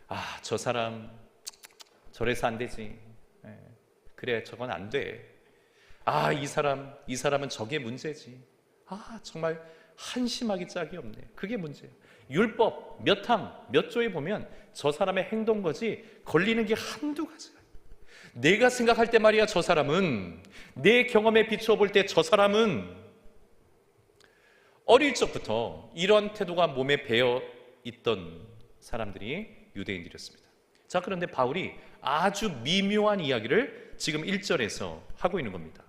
아, 저 사람 저래서 안 되지. 그래, 저건 안 돼. 아, 이 사람은 저게 문제지. 아, 정말 한심하기 짝이 없네. 그게 문제예요. 율법 몇 항, 몇 조에 보면 저 사람의 행동 거지 걸리는 게 한두 가지가. 내가 생각할 때 말이야, 저 사람은, 내 경험에 비추어 볼 때 저 사람은, 어릴 적부터 이런 태도가 몸에 배어 있던 사람들이 유대인들이었습니다. 자, 그런데 바울이 아주 미묘한 이야기를 지금 1절에서 하고 있는 겁니다.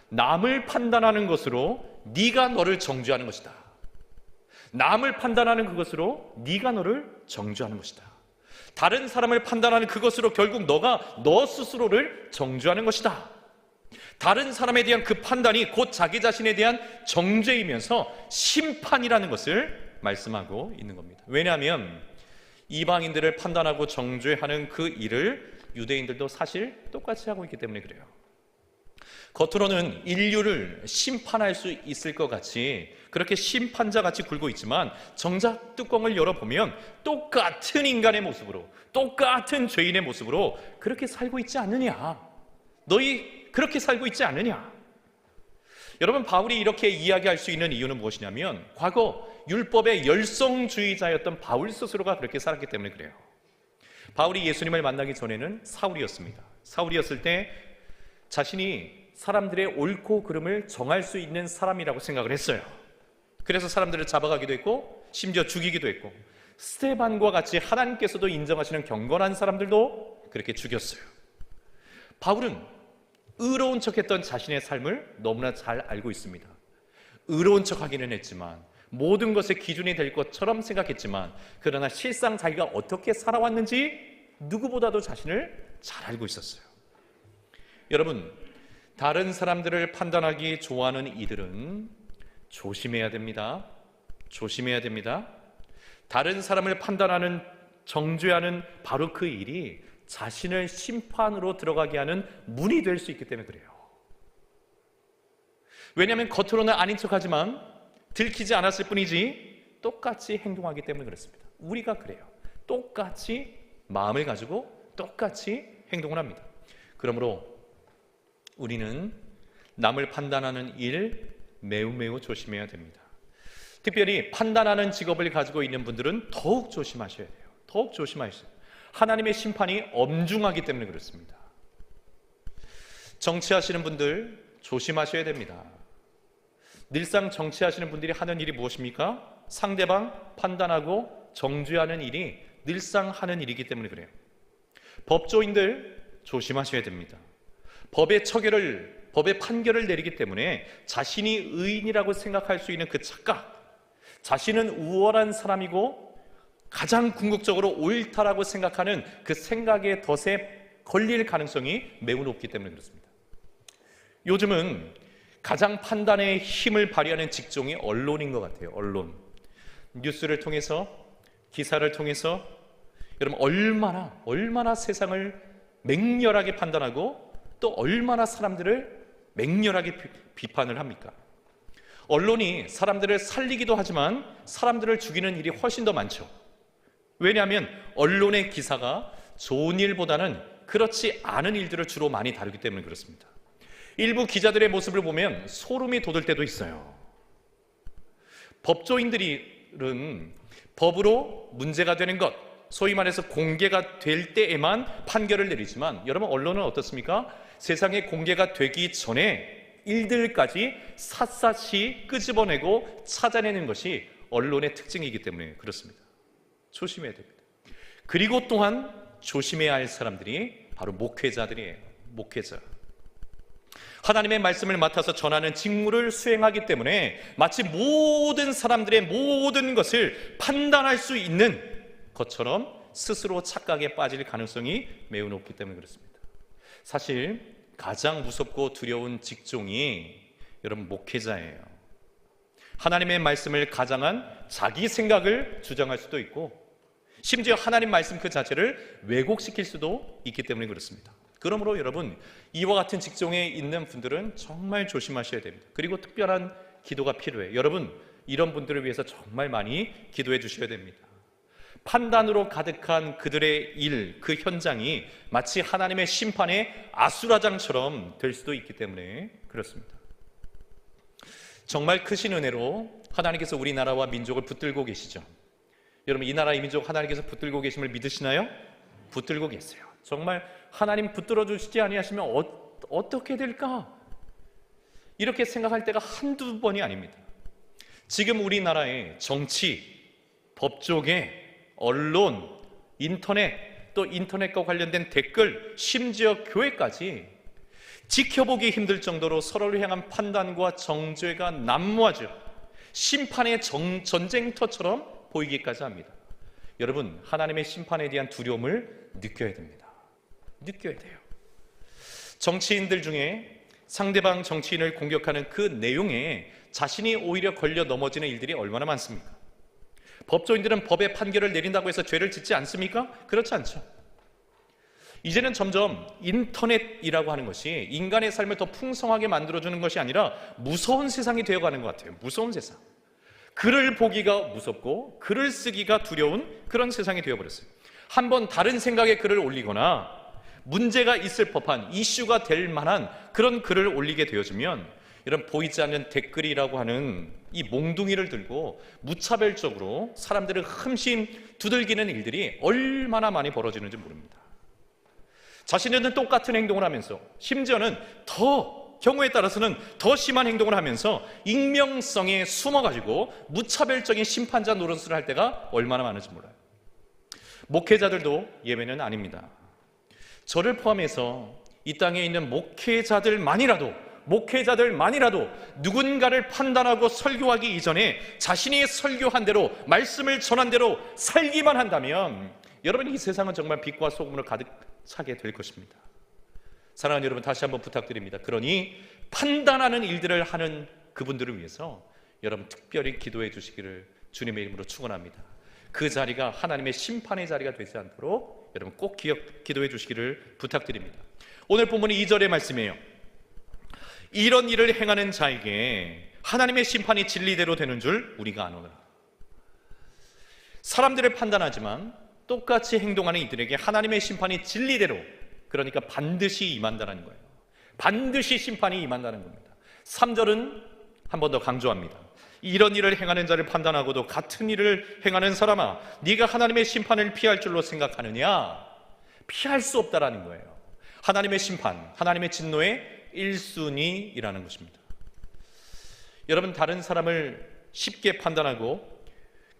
남을 판단하는 것으로 네가 너를 정죄하는 것이다. 남을 판단하는 그것으로 네가 너를 정죄하는 것이다. 다른 사람을 판단하는 그것으로 결국 너가 너 스스로를 정죄하는 것이다. 다른 사람에 대한 그 판단이 곧 자기 자신에 대한 정죄이면서 심판이라는 것을 말씀하고 있는 겁니다. 왜냐하면 이방인들을 판단하고 정죄하는 그 일을 유대인들도 사실 똑같이 하고 있기 때문에 그래요. 겉으로는 인류를 심판할 수 있을 것 같이 그렇게 심판자 같이 굴고 있지만, 정작 뚜껑을 열어보면 똑같은 인간의 모습으로, 똑같은 죄인의 모습으로 그렇게 살고 있지 않느냐. 너희 그렇게 살고 있지 않느냐. 여러분, 바울이 이렇게 이야기할 수 있는 이유는 무엇이냐면, 과거 율법의 열성주의자였던 바울 스스로가 그렇게 살았기 때문에 그래요. 바울이 예수님을 만나기 전에는 사울이었습니다. 사울이었을 때 자신이 사람들의 옳고 그름을 정할 수 있는 사람이라고 생각을 했어요. 그래서 사람들을 잡아가기도 했고 심지어 죽이기도 했고, 스데반과 같이 하나님께서도 인정하시는 경건한 사람들도 그렇게 죽였어요. 바울은 의로운 척했던 자신의 삶을 너무나 잘 알고 있습니다. 의로운 척하기는 했지만, 모든 것의 기준이 될 것처럼 생각했지만, 그러나 실상 자기가 어떻게 살아왔는지 누구보다도 자신을 잘 알고 있었어요. 여러분, 다른 사람들을 판단하기 좋아하는 이들은 조심해야 됩니다. 조심해야 됩니다. 다른 사람을 판단하는, 정죄하는 바로 그 일이 자신을 심판으로 들어가게 하는 문이 될 수 있기 때문에 그래요. 왜냐하면 겉으로는 아닌 척하지만 들키지 않았을 뿐이지 똑같이 행동하기 때문에 그렇습니다. 우리가 그래요. 똑같이 마음을 가지고 똑같이 행동을 합니다. 그러므로 우리는 남을 판단하는 일 매우 조심해야 됩니다. 특별히 판단하는 직업을 가지고 있는 분들은 더욱 조심하셔야 돼요. 더욱 조심하셔야 돼요. 하나님의 심판이 엄중하기 때문에 그렇습니다. 정치하시는 분들 조심하셔야 됩니다. 늘상 정치하시는 분들이 하는 일이 무엇입니까? 상대방 판단하고 정죄하는 일이 늘상 하는 일이기 때문에 그래요. 법조인들 조심하셔야 됩니다. 법의 판결을 내리기 때문에 자신이 의인이라고 생각할 수 있는 그 착각, 자신은 우월한 사람이고 가장 궁극적으로 옳다라고 생각하는 그 생각의 덫에 걸릴 가능성이 매우 높기 때문에 그렇습니다. 요즘은 가장 판단의 힘을 발휘하는 직종이 언론인 것 같아요. 언론. 뉴스를 통해서, 기사를 통해서 여러분 얼마나 세상을 맹렬하게 판단하고 또 얼마나 사람들을 맹렬하게 비판을 합니까? 언론이 사람들을 살리기도 하지만 사람들을 죽이는 일이 훨씬 더 많죠. 왜냐하면 언론의 기사가 좋은 일보다는 그렇지 않은 일들을 주로 많이 다루기 때문에 그렇습니다. 일부 기자들의 모습을 보면 소름이 돋을 때도 있어요. 법조인들은 법으로 문제가 되는 것, 소위 말해서 공개가 될 때에만 판결을 내리지만 여러분 언론은 어떻습니까? 세상에 공개가 되기 전에 일들까지 샅샅이 끄집어내고 찾아내는 것이 언론의 특징이기 때문에 그렇습니다. 조심해야 됩니다. 그리고 또한 조심해야 할 사람들이 바로 목회자들이에요. 목회자. 하나님의 말씀을 맡아서 전하는 직무를 수행하기 때문에 마치 모든 사람들의 모든 것을 판단할 수 있는 것처럼 스스로 착각에 빠질 가능성이 매우 높기 때문에 그렇습니다. 사실 가장 무섭고 두려운 직종이 여러분 목회자예요. 하나님의 말씀을 가장한 자기 생각을 주장할 수도 있고 심지어 하나님 말씀 그 자체를 왜곡시킬 수도 있기 때문에 그렇습니다. 그러므로 여러분 이와 같은 직종에 있는 분들은 정말 조심하셔야 됩니다. 그리고 특별한 기도가 필요해요. 여러분 이런 분들을 위해서 정말 많이 기도해 주셔야 됩니다. 판단으로 가득한 그들의 일, 그 현장이 마치 하나님의 심판의 아수라장처럼 될 수도 있기 때문에 그렇습니다. 정말 크신 은혜로 하나님께서 우리나라와 민족을 붙들고 계시죠. 여러분 이 나라 이 민족 하나님께서 붙들고 계심을 믿으시나요? 붙들고 계세요. 정말 하나님 붙들어 주시지 아니하시면 어떻게 될까? 이렇게 생각할 때가 한두 번이 아닙니다. 지금 우리나라의 정치, 법조계, 언론, 인터넷, 또 인터넷과 관련된 댓글, 심지어 교회까지 지켜보기 힘들 정도로 서로를 향한 판단과 정죄가 난무하죠. 심판의 전쟁터처럼 보이기까지 합니다. 여러분 하나님의 심판에 대한 두려움을 느껴야 됩니다. 느껴야 돼요. 정치인들 중에 상대방 정치인을 공격하는 그 내용에 자신이 오히려 걸려 넘어지는 일들이 얼마나 많습니까? 법조인들은 법의 판결을 내린다고 해서 죄를 짓지 않습니까? 그렇지 않죠. 이제는 점점 인터넷이라고 하는 것이 인간의 삶을 더 풍성하게 만들어주는 것이 아니라 무서운 세상이 되어가는 것 같아요. 무서운 세상. 글을 보기가 무섭고 글을 쓰기가 두려운 그런 세상이 되어버렸어요. 한번 다른 생각의 글을 올리거나 문제가 있을 법한 이슈가 될 만한 그런 글을 올리게 되어지면 이런 보이지 않는 댓글이라고 하는 이 몽둥이를 들고 무차별적으로 사람들을 흠씬 두들기는 일들이 얼마나 많이 벌어지는지 모릅니다. 자신들은 똑같은 행동을 하면서 심지어는 경우에 따라서는 더 심한 행동을 하면서 익명성에 숨어가지고 무차별적인 심판자 노릇을 할 때가 얼마나 많은지 몰라요. 목회자들도 예외는 아닙니다. 저를 포함해서 이 땅에 있는 목회자들만이라도 누군가를 판단하고 설교하기 이전에 자신이 설교한 대로 말씀을 전한 대로 살기만 한다면 여러분 이 세상은 정말 빛과 소금으로 가득 차게 될 것입니다. 사랑하는 여러분 다시 한번 부탁드립니다. 그러니 판단하는 일들을 하는 그분들을 위해서 여러분 특별히 기도해 주시기를 주님의 이름으로 축원합니다. 그 자리가 하나님의 심판의 자리가 되지 않도록 여러분 꼭 기도해 주시기를 부탁드립니다. 오늘 본문이 2절의 말씀이에요. 이런 일을 행하는 자에게 하나님의 심판이 진리대로 되는 줄 우리가 아노라. 사람들을 판단하지만 똑같이 행동하는 이들에게 하나님의 심판이 진리대로, 그러니까 반드시 임한다는 거예요. 반드시 심판이 임한다는 겁니다. 3절은 한 번 더 강조합니다. 이런 일을 행하는 자를 판단하고도 같은 일을 행하는 사람아, 네가 하나님의 심판을 피할 줄로 생각하느냐? 피할 수 없다라는 거예요. 하나님의 심판, 하나님의 진노의 1순위이라는 것입니다. 여러분 다른 사람을 쉽게 판단하고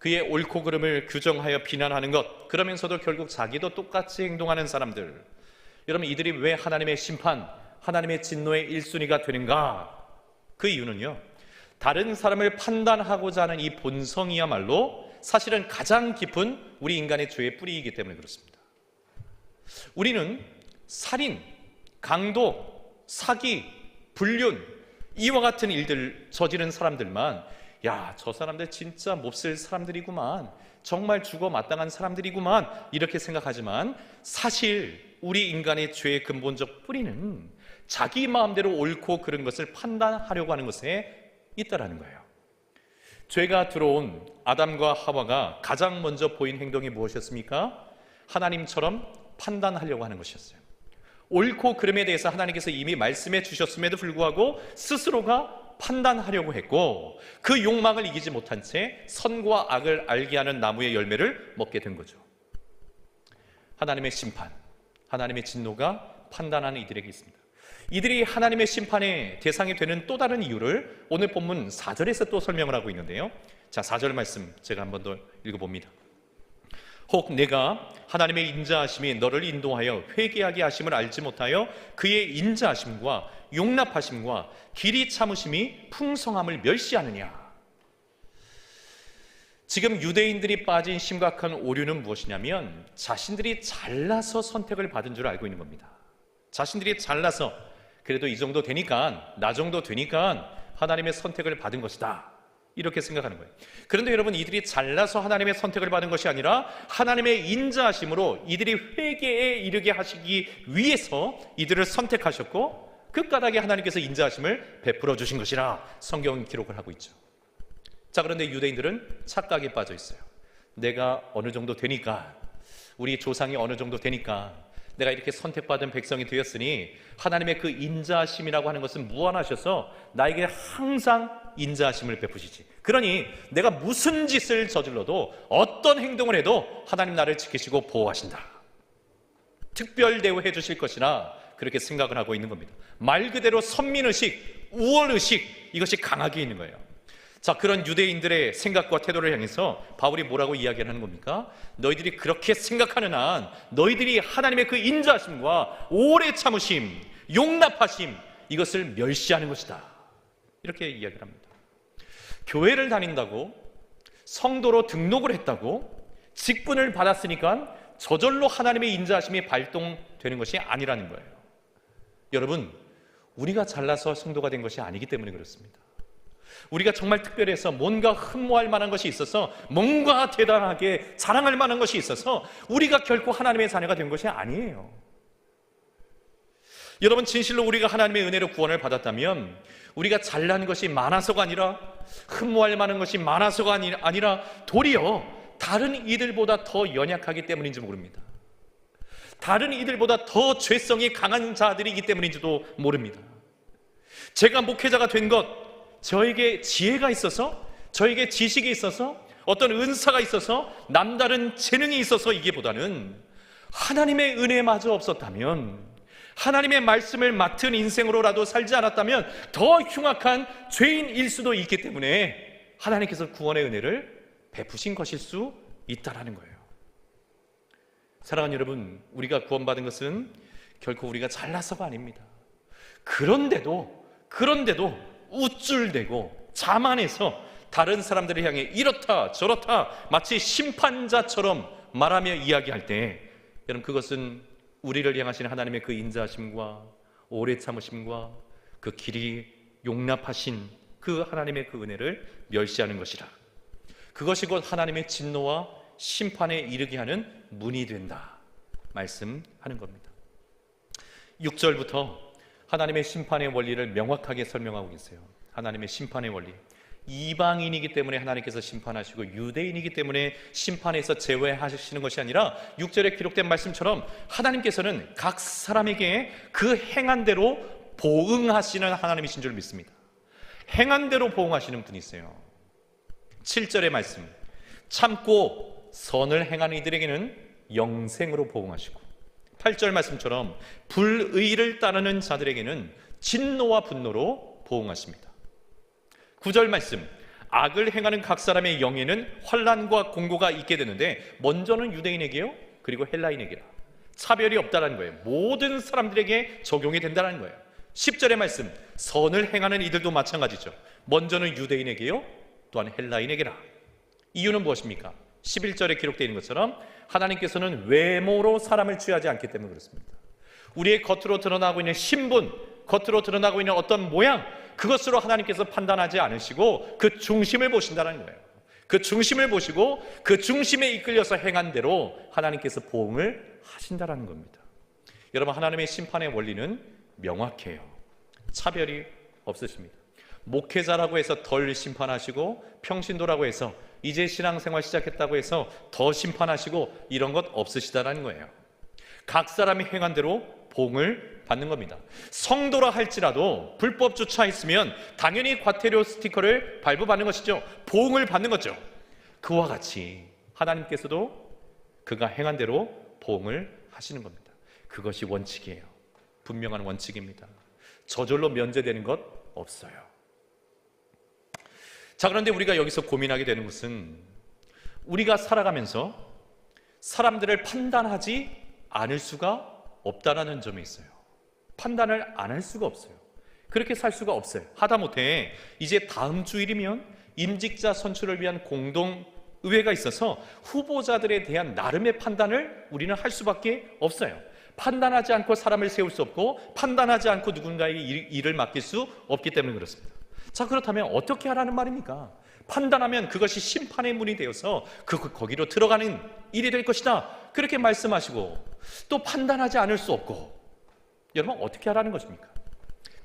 그의 옳고 그름을 규정하여 비난하는 것, 그러면서도 결국 자기도 똑같이 행동하는 사람들, 여러분 이들이 왜 하나님의 심판, 하나님의 진노의 1순위가 되는가? 그 이유는요, 다른 사람을 판단하고자 하는 이 본성이야말로 사실은 가장 깊은 우리 인간의 죄의 뿌리이기 때문에 그렇습니다. 우리는 살인, 강도, 사기, 불륜, 이와 같은 일들 저지른 사람들만, 야, 저 사람들 진짜 몹쓸 사람들이구만, 정말 죽어 마땅한 사람들이구만, 이렇게 생각하지만 사실 우리 인간의 죄의 근본적 뿌리는 자기 마음대로 옳고 그른 것을 판단하려고 하는 것에 있다라는 거예요. 죄가 들어온 아담과 하와가 가장 먼저 보인 행동이 무엇이었습니까? 하나님처럼 판단하려고 하는 것이었어요. 옳고 그름에 대해서 하나님께서 이미 말씀해 주셨음에도 불구하고 스스로가 판단하려고 했고, 그 욕망을 이기지 못한 채 선과 악을 알게 하는 나무의 열매를 먹게 된 거죠. 하나님의 심판, 하나님의 진노가 판단하는 이들에게 있습니다. 이들이 하나님의 심판의 대상이 되는 또 다른 이유를 오늘 본문 4절에서 또 설명을 하고 있는데요. 자, 4절 말씀 제가 한 번 더 읽어봅니다. 혹 내가 하나님의 인자하심이 너를 인도하여 회개하게 하심을 알지 못하여 그의 인자하심과 용납하심과 길이 참으심이 풍성함을 멸시하느냐. 지금 유대인들이 빠진 심각한 오류는 무엇이냐면 자신들이 잘나서 선택을 받은 줄 알고 있는 겁니다. 자신들이 잘나서 그래도 이 정도 되니까, 나 정도 되니까 하나님의 선택을 받은 것이다, 이렇게 생각하는 거예요. 그런데 여러분, 이들이 잘나서 하나님의 선택을 받은 것이 아니라 하나님의 인자하심으로 이들이 회개에 이르게 하시기 위해서 이들을 선택하셨고, 그 까닭에 하나님께서 인자하심을 베풀어 주신 것이라 성경은 기록을 하고 있죠. 자, 그런데 유대인들은 착각에 빠져 있어요. 내가 어느 정도 되니까, 우리 조상이 어느 정도 되니까 내가 이렇게 선택받은 백성이 되었으니 하나님의 그 인자하심이라고 하는 것은 무한하셔서 나에게 항상 인자하심을 베푸시지. 그러니 내가 무슨 짓을 저질러도, 어떤 행동을 해도 하나님 나를 지키시고 보호하신다, 특별 대우해 주실 것이라 그렇게 생각을 하고 있는 겁니다. 말 그대로 선민의식, 우월의식, 이것이 강하게 있는 거예요. 자, 그런 유대인들의 생각과 태도를 향해서 바울이 뭐라고 이야기를 하는 겁니까? 너희들이 그렇게 생각하는 한 너희들이 하나님의 그 인자하심과 오래 참으심, 용납하심, 이것을 멸시하는 것이다, 이렇게 이야기를 합니다. 교회를 다닌다고, 성도로 등록을 했다고, 직분을 받았으니까 저절로 하나님의 인자하심이 발동되는 것이 아니라는 거예요. 여러분, 우리가 잘나서 성도가 된 것이 아니기 때문에 그렇습니다. 우리가 정말 특별해서 뭔가 흠모할 만한 것이 있어서, 뭔가 대단하게 자랑할 만한 것이 있어서 우리가 결코 하나님의 자녀가 된 것이 아니에요. 여러분, 진실로 우리가 하나님의 은혜로 구원을 받았다면 우리가 잘난 것이 많아서가 아니라, 흠모할 만한 것이 많아서가 아니라 도리어 다른 이들보다 더 연약하기 때문인지 모릅니다. 다른 이들보다 더 죄성이 강한 자들이기 때문인지도 모릅니다. 제가 목회자가 된 것, 저에게 지혜가 있어서, 저에게 지식이 있어서, 어떤 은사가 있어서, 남다른 재능이 있어서 이기보다는 하나님의 은혜마저 없었다면, 하나님의 말씀을 맡은 인생으로라도 살지 않았다면 더 흉악한 죄인일 수도 있기 때문에 하나님께서 구원의 은혜를 베푸신 것일 수 있다라는 거예요. 사랑하는 여러분, 우리가 구원받은 것은 결코 우리가 잘나서가 아닙니다. 그런데도 우쭐대고 자만해서 다른 사람들을 향해 이렇다 저렇다 마치 심판자처럼 말하며 이야기할 때, 여러분, 그것은 우리를 향하신 하나님의 그 인자하심과 오래 참으심과 그 길이 용납하신 그 하나님의 그 은혜를 멸시하는 것이라. 그것이 곧 하나님의 진노와 심판에 이르게 하는 문이 된다 말씀하는 겁니다. 6절부터 하나님의 심판의 원리를 명확하게 설명하고 계세요. 하나님의 심판의 원리, 이방인이기 때문에 하나님께서 심판하시고 유대인이기 때문에 심판에서 제외하시는 것이 아니라 6절에 기록된 말씀처럼 하나님께서는 각 사람에게 그 행한 대로 보응하시는 하나님이신 줄 믿습니다. 행한 대로 보응하시는 분이세요. 7절의 말씀, 참고 선을 행하는 이들에게는 영생으로 보응하시고, 8절 말씀처럼 불의를 따르는 자들에게는 진노와 분노로 보응하십니다. 9절 말씀, 악을 행하는 각 사람의 영에는 환난과 공고가 있게 되는데 먼저는 유대인에게요, 그리고 헬라인에게라. 차별이 없다는 거예요. 모든 사람들에게 적용이 된다는 거예요. 10절의 말씀, 선을 행하는 이들도 마찬가지죠. 먼저는 유대인에게요, 또한 헬라인에게라. 이유는 무엇입니까? 11절에 기록되어 있는 것처럼 하나님께서는 외모로 사람을 취하지 않기 때문에 그렇습니다. 우리의 겉으로 드러나고 있는 신분, 겉으로 드러나고 있는 어떤 모양, 그것으로 하나님께서 판단하지 않으시고 그 중심을 보신다는 거예요. 그 중심을 보시고 그 중심에 이끌려서 행한 대로 하나님께서 보응을 하신다는 겁니다. 여러분, 하나님의 심판의 원리는 명확해요. 차별이 없으십니다. 목회자라고 해서 덜 심판하시고 평신도라고 해서 이제 신앙생활 시작했다고 해서 더 심판하시고 이런 것 없으시다는 거예요. 각 사람이 행한 대로 보응을 받는 겁니다. 성도라 할지라도 불법 주차했으면 당연히 과태료 스티커를 발부받는 것이죠. 보응을 받는 거죠. 그와 같이 하나님께서도 그가 행한 대로 보응을 하시는 겁니다. 그것이 원칙이에요. 분명한 원칙입니다. 저절로 면제되는 것 없어요. 자, 그런데 우리가 여기서 고민하게 되는 것은 우리가 살아가면서 사람들을 판단하지 않을 수가 없다라는 점이 있어요. 판단을 안 할 수가 없어요. 그렇게 살 수가 없어요. 하다못해 이제 다음 주일이면 임직자 선출을 위한 공동의회가 있어서 후보자들에 대한 나름의 판단을 우리는 할 수밖에 없어요. 판단하지 않고 사람을 세울 수 없고 판단하지 않고 누군가에게 일을 맡길 수 없기 때문에 그렇습니다. 자, 그렇다면 어떻게 하라는 말입니까? 판단하면 그것이 심판의 문이 되어서 거기로 들어가는 일이 될 것이다, 그렇게 말씀하시고 또 판단하지 않을 수 없고, 여러분 어떻게 하라는 것입니까?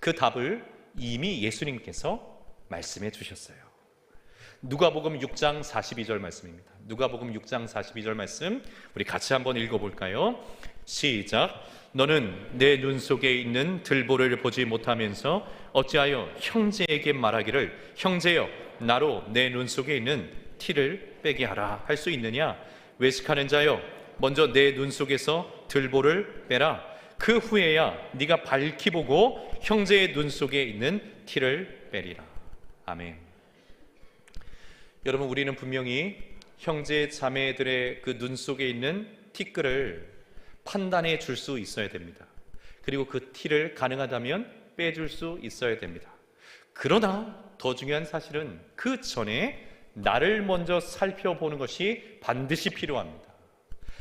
그 답을 이미 예수님께서 말씀해 주셨어요. 누가복음 6장 42절 말씀입니다. 누가복음 6장 42절 말씀 우리 같이 한번 읽어볼까요? 시작. 너는 내 눈 속에 있는 들보를 보지 못하면서 어찌하여 형제에게 말하기를 형제여 나로 내 눈 속에 있는 티를 빼게 하라 할 수 있느냐? 외식하는 자여 먼저 내 눈 속에서 들보를 빼라. 그 후에야 네가 밝히 보고 형제의 눈 속에 있는 티를 빼리라. 아멘. 여러분, 우리는 분명히 형제 자매들의 그 눈 속에 있는 티끌을 판단해 줄 수 있어야 됩니다. 그리고 그 티를 가능하다면 빼줄 수 있어야 됩니다. 그러나 더 중요한 사실은 그 전에 나를 먼저 살펴보는 것이 반드시 필요합니다.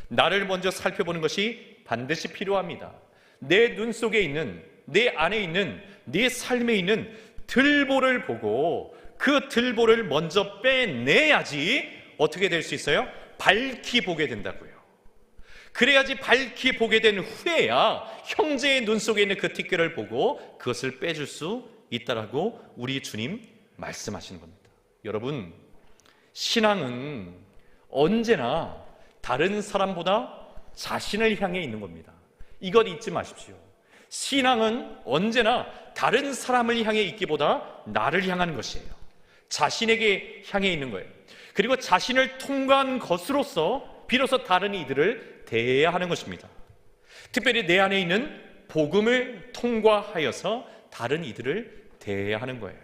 나를 먼저 살펴보는 것이 반드시 필요합니다. 내 눈 속에 있는, 내 안에 있는, 내 삶에 있는 들보를 보고 그 들보를 먼저 빼내야지 어떻게 될 수 있어요? 밝히 보게 된다고요. 그래야지 밝히 보게 된 후에야 형제의 눈 속에 있는 그 티끌을 보고 그것을 빼줄 수 있다라고 우리 주님 말씀하시는 겁니다. 여러분, 신앙은 언제나 다른 사람보다 자신을 향해 있는 겁니다. 이것 잊지 마십시오. 신앙은 언제나 다른 사람을 향해 있기보다 나를 향한 것이에요. 자신에게 향해 있는 거예요. 그리고 자신을 통과한 것으로서 비로소 다른 이들을 대해야 하는 것입니다. 특별히 내 안에 있는 복음을 통과하여서 다른 이들을 대해야 하는 거예요.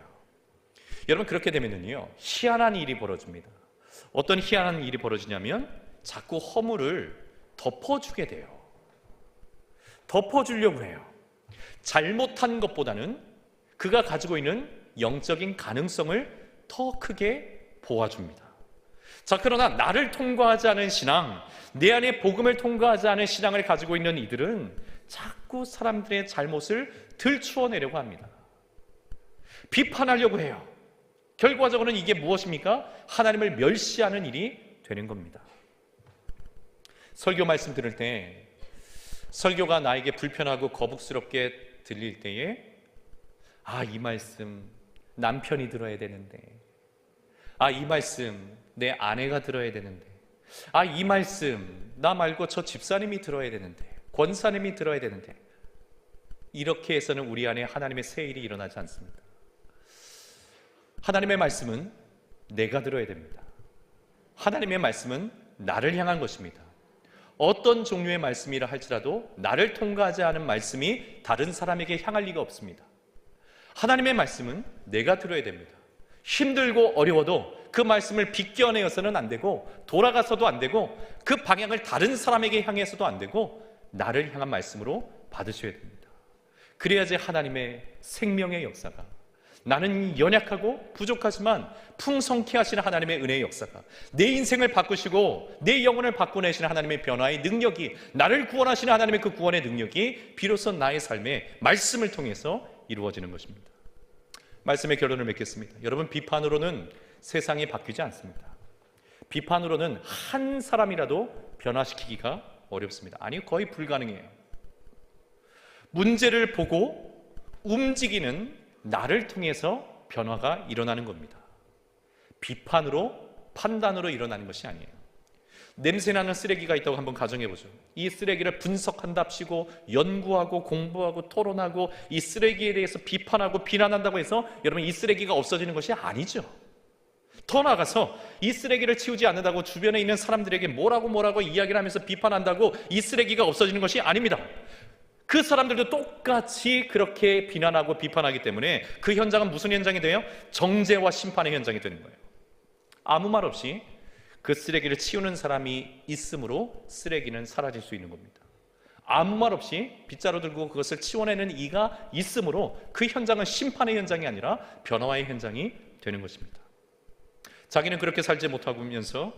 여러분, 그렇게 되면요 희한한 일이 벌어집니다. 어떤 희한한 일이 벌어지냐면 자꾸 허물을 덮어주게 돼요. 덮어주려고 해요. 잘못한 것보다는 그가 가지고 있는 영적인 가능성을 더 크게 보아줍니다. 자, 그러나 나를 통과하지 않은 신앙, 내 안에 복음을 통과하지 않은 신앙을 가지고 있는 이들은 자꾸 사람들의 잘못을 들추어내려고 합니다. 비판하려고 해요. 결과적으로는 이게 무엇입니까? 하나님을 멸시하는 일이 되는 겁니다. 설교 말씀 들을 때 설교가 나에게 불편하고 거북스럽게 들릴 때에 이 말씀 남편이 들어야 되는데, 이 말씀 내 아내가 들어야 되는데, 이 말씀 나 말고 저 집사님이 들어야 되는데, 권사님이 들어야 되는데, 이렇게 해서는 우리 안에 하나님의 새 일이 일어나지 않습니다. 하나님의 말씀은 내가 들어야 됩니다. 하나님의 말씀은 나를 향한 것입니다. 어떤 종류의 말씀이라 할지라도 나를 통과하지 않은 말씀이 다른 사람에게 향할 리가 없습니다. 하나님의 말씀은 내가 들어야 됩니다. 힘들고 어려워도 그 말씀을 비껴내어서는 안 되고, 돌아가서도 안 되고, 그 방향을 다른 사람에게 향해서도 안 되고, 나를 향한 말씀으로 받으셔야 됩니다. 그래야지 하나님의 생명의 역사가, 나는 연약하고 부족하지만 풍성케 하시는 하나님의 은혜의 역사가, 내 인생을 바꾸시고 내 영혼을 바꿔내시는 하나님의 변화의 능력이, 나를 구원하시는 하나님의 그 구원의 능력이 비로소 나의 삶에 말씀을 통해서 이루어지는 것입니다. 말씀의 결론을 맺겠습니다. 여러분, 비판으로는 세상이 바뀌지 않습니다. 비판으로는 한 사람이라도 변화시키기가 어렵습니다. 아니, 거의 불가능해요. 문제를 보고 움직이는 나를 통해서 변화가 일어나는 겁니다. 비판으로, 판단으로 일어나는 것이 아니에요. 냄새나는 쓰레기가 있다고 한번 가정해보죠. 이 쓰레기를 분석한답시고 연구하고 공부하고 토론하고 이 쓰레기에 대해서 비판하고 비난한다고 해서 여러분, 이 쓰레기가 없어지는 것이 아니죠. 더 나아가서 이 쓰레기를 치우지 않는다고 주변에 있는 사람들에게 뭐라고 이야기를 하면서 비판한다고 이 쓰레기가 없어지는 것이 아닙니다. 그 사람들도 똑같이 그렇게 비난하고 비판하기 때문에 그 현장은 무슨 현장이 돼요? 정죄와 심판의 현장이 되는 거예요. 아무 말 없이 그 쓰레기를 치우는 사람이 있으므로 쓰레기는 사라질 수 있는 겁니다. 아무 말 없이 빗자루 들고 그것을 치워내는 이가 있으므로 그 현장은 심판의 현장이 아니라 변화의 현장이 되는 것입니다. 자기는 그렇게 살지 못하면서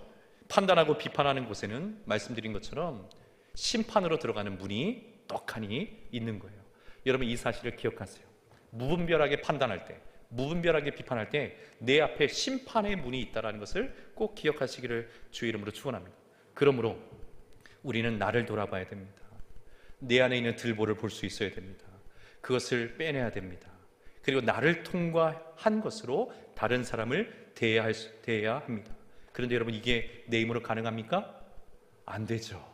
판단하고 비판하는 곳에는 말씀드린 것처럼 심판으로 들어가는 문이 떡하니 있는 거예요. 여러분, 이 사실을 기억하세요. 무분별하게 판단할 때, 무분별하게 비판할 때 내 앞에 심판의 문이 있다는 것을 꼭 기억하시기를 주의 이름으로 축원합니다. 그러므로 우리는 나를 돌아봐야 됩니다. 내 안에 있는 들보를 볼 수 있어야 됩니다. 그것을 빼내야 됩니다. 그리고 나를 통과한 것으로 다른 사람을 대해야 합니다. 그런데 여러분, 이게 내 힘으로 가능합니까? 안 되죠.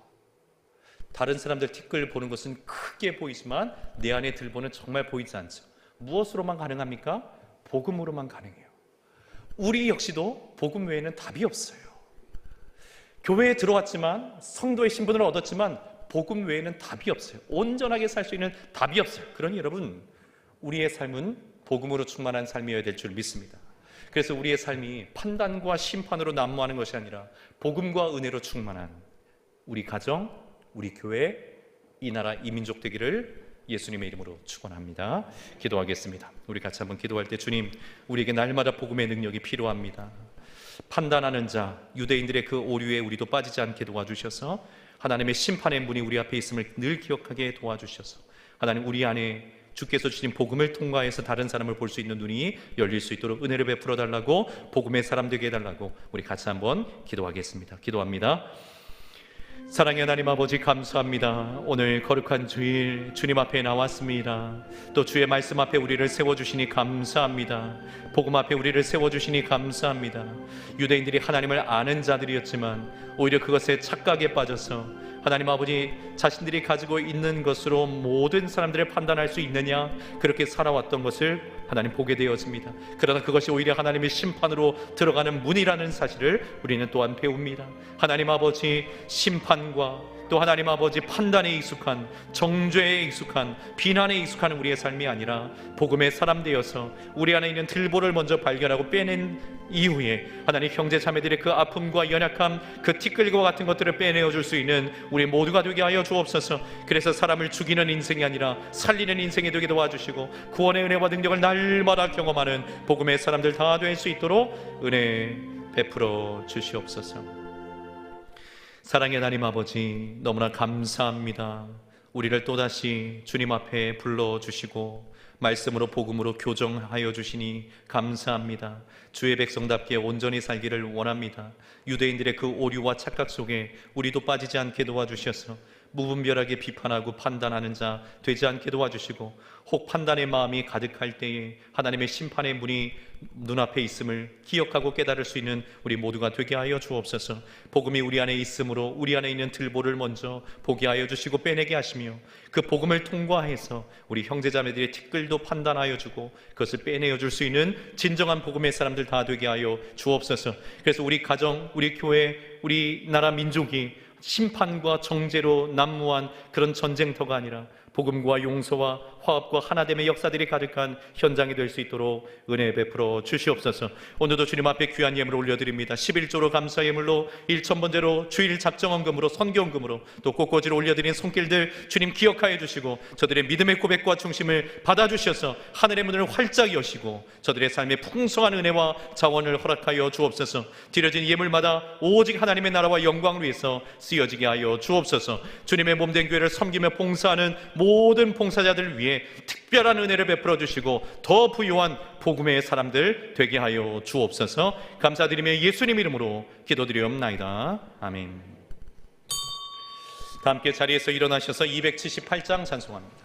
다른 사람들 티끌 보는 것은 크게 보이지만 내 안에 들보는 정말 보이지 않죠. 무엇으로만 가능합니까? 복음으로만 가능해요. 우리 역시도 복음 외에는 답이 없어요. 교회에 들어왔지만, 성도의 신분을 얻었지만 복음 외에는 답이 없어요. 온전하게 살 수 있는 답이 없어요. 그러니 여러분, 우리의 삶은 복음으로 충만한 삶이어야 될 줄 믿습니다. 그래서 우리의 삶이 판단과 심판으로 난무하는 것이 아니라 복음과 은혜로 충만한 우리 가정, 우리 교회, 이 나라, 이 민족 되기를 예수님의 이름으로 축원합니다. 기도하겠습니다. 우리 같이 한번 기도할 때, 주님, 우리에게 날마다 복음의 능력이 필요합니다. 판단하는 자, 유대인들의 그 오류에 우리도 빠지지 않게 도와주셔서 하나님의 심판의 문이 우리 앞에 있음을 늘 기억하게 도와주셔서 하나님, 우리 안에 주께서 주신 복음을 통과해서 다른 사람을 볼 수 있는 눈이 열릴 수 있도록 은혜를 베풀어 달라고, 복음의 사람 되게 해달라고 우리 같이 한번 기도하겠습니다. 기도합니다. 사랑의 하나님 아버지, 감사합니다. 오늘 거룩한 주일 주님 앞에 나왔습니다. 또 주의 말씀 앞에 우리를 세워주시니 감사합니다. 복음 앞에 우리를 세워주시니 감사합니다. 유대인들이 하나님을 아는 자들이었지만 오히려 그것에 착각에 빠져서 하나님 아버지, 자신들이 가지고 있는 것으로 모든 사람들을 판단할 수 있느냐, 그렇게 살아왔던 것을 하나님 보게 되었습니다. 그러나 그것이 오히려 하나님의 심판으로 들어가는 문이라는 사실을 우리는 또한 배웁니다. 하나님 아버지, 심판과 또 하나님 아버지 판단에 익숙한, 정죄에 익숙한, 비난에 익숙한 우리의 삶이 아니라 복음의 사람 되어서 우리 안에 있는 들보를 먼저 발견하고 빼낸 이후에 하나님 형제 자매들의 그 아픔과 연약함, 그 티끌과 같은 것들을 빼내어 줄 수 있는 우리 모두가 되게 하여 주옵소서. 그래서 사람을 죽이는 인생이 아니라 살리는 인생이 되게 도와주시고 구원의 은혜와 능력을 날마다 경험하는 복음의 사람들 다 될 수 있도록 은혜 베풀어 주시옵소서. 사랑의 하나님 아버지, 너무나 감사합니다. 우리를 또다시 주님 앞에 불러주시고 말씀으로 복음으로 교정하여 주시니 감사합니다. 주의 백성답게 온전히 살기를 원합니다. 유대인들의 그 오류와 착각 속에 우리도 빠지지 않게 도와주셔서 무분별하게 비판하고 판단하는 자 되지 않게 도와주시고, 혹 판단의 마음이 가득할 때에 하나님의 심판의 문이 눈앞에 있음을 기억하고 깨달을 수 있는 우리 모두가 되게 하여 주옵소서. 복음이 우리 안에 있으므로 우리 안에 있는 들보를 먼저 보게 하여 주시고 빼내게 하시며, 그 복음을 통과해서 우리 형제자매들의 티끌도 판단하여 주고 그것을 빼내어 줄 수 있는 진정한 복음의 사람들 다 되게 하여 주옵소서. 그래서 우리 가정, 우리 교회, 우리 나라 민족이 심판과 정죄로 난무한 그런 전쟁터가 아니라 복음과 용서와 화합과 하나됨의 역사들이 가득한 현장이 될 수 있도록 은혜 베풀어 주시옵소서. 오늘도 주님 앞에 귀한 예물을 올려드립니다. 11조로 감사 예물로 1,000번째로 주일 작정헌금으로 선교헌금으로 또 꽃꽂이로 올려드린 손길들 주님 기억하여 주시고 저들의 믿음의 고백과 중심을 받아주셔서 하늘의 문을 활짝 여시고 저들의 삶에 풍성한 은혜와 자원을 허락하여 주옵소서. 드려진 예물마다 오직 하나님의 나라와 영광을 위해서 쓰여지게 하여 주옵소서. 주님의 몸된 교회를 섬기며 봉사하는 모든 봉사자들 위해 특별한 은혜를 베풀어 주시고 더 부유한 복음의 사람들 되게 하여 주옵소서. 감사드리며 예수님 이름으로 기도드리옵나이다. 아멘. 다 함께 자리에서 일어나셔서 278장 찬송합니다.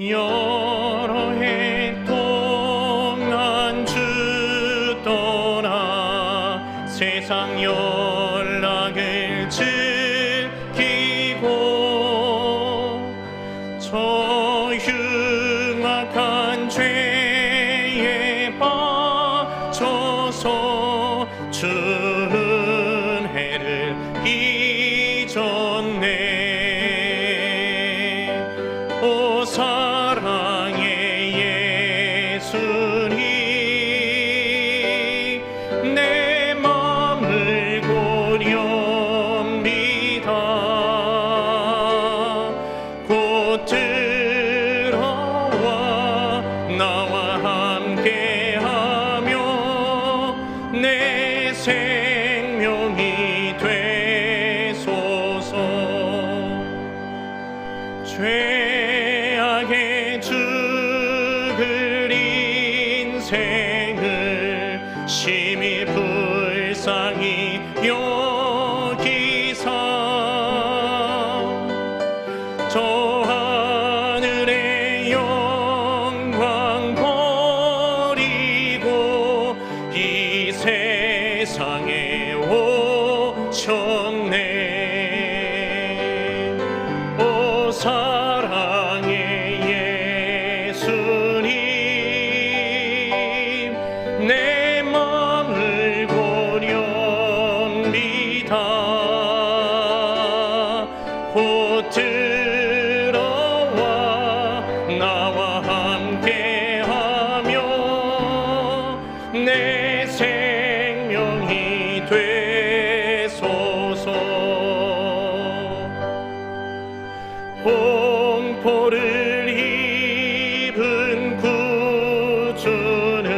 여러 해 동안 주 떠나 세상 연락을 즐기고 저 흉악한 죄에 빠져서 주 은혜를 잊었네. 오 사랑의 예수님 내 맘을 고렵니다. 곧 들어와 나와 함께하며 내 생명이 되소서. 죄악에 죽을 인생을 심히 불쌍히 여기사 저 하늘의 영광 버리고 이 세상에 오셨네. 오 사랑의 예수님 내 맘을 고렵니다. 곧 들어와 나와 함께하며 내 생명이 되소서. 공포를 입은 구주는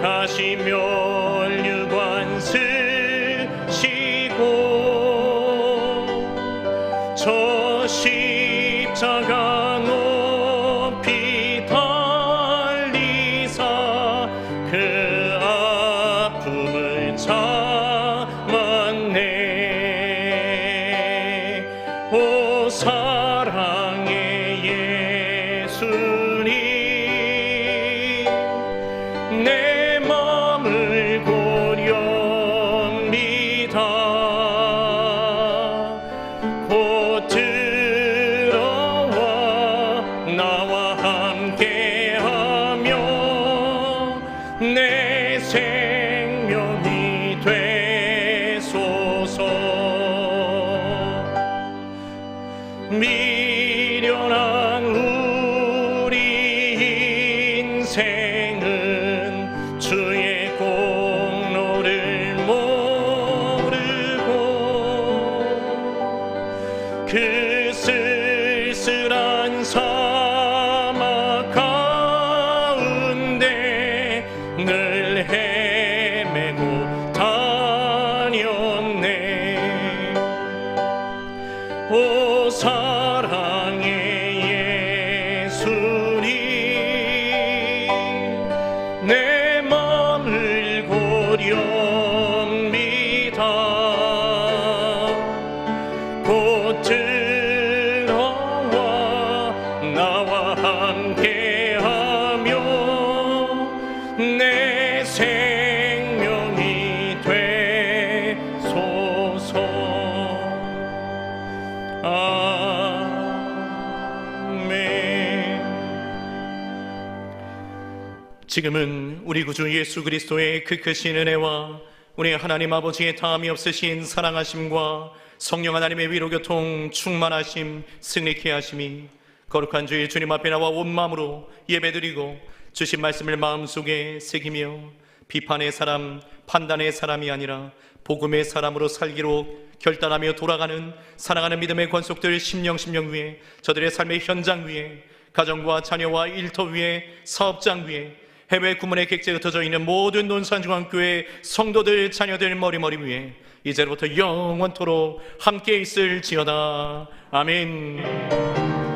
가시면류관 쓰시고 저 십자가 높이 달리사 그 아픔을 참았네. 오 사랑의 예수님 내 맘을 고렵니다. 곧 들어와 나와 함께하며 내 생명이 되소서. 미련한 우리 인생은 주의 공로를 모르고 그 쓸쓸한 사막 가운데 늘 헤매고 다녔네. 오 사랑의 예수님 내 맘을 고렵니다. 곧 들어와 나와 함께하며 내 생명이 되소서. 지금은 우리 구주 예수 그리스도의 그 크신 은혜와 우리 하나님 아버지의 다함이 없으신 사랑하심과 성령 하나님의 위로교통 충만하심 승리케 하심이 거룩한 주일 주님 앞에 나와 온 마음으로 예배드리고 주신 말씀을 마음속에 새기며 비판의 사람, 판단의 사람이 아니라 복음의 사람으로 살기로 결단하며 돌아가는 사랑하는 믿음의 권속들 심령 위에, 저들의 삶의 현장 위에, 가정과 자녀와 일터 위에, 사업장 위에, 해외 구문의 객지에 흩어져 있는 모든 논산중앙교회 성도들 자녀들 머리 위에 이제부터 영원토록 함께 있을지어다. 아멘.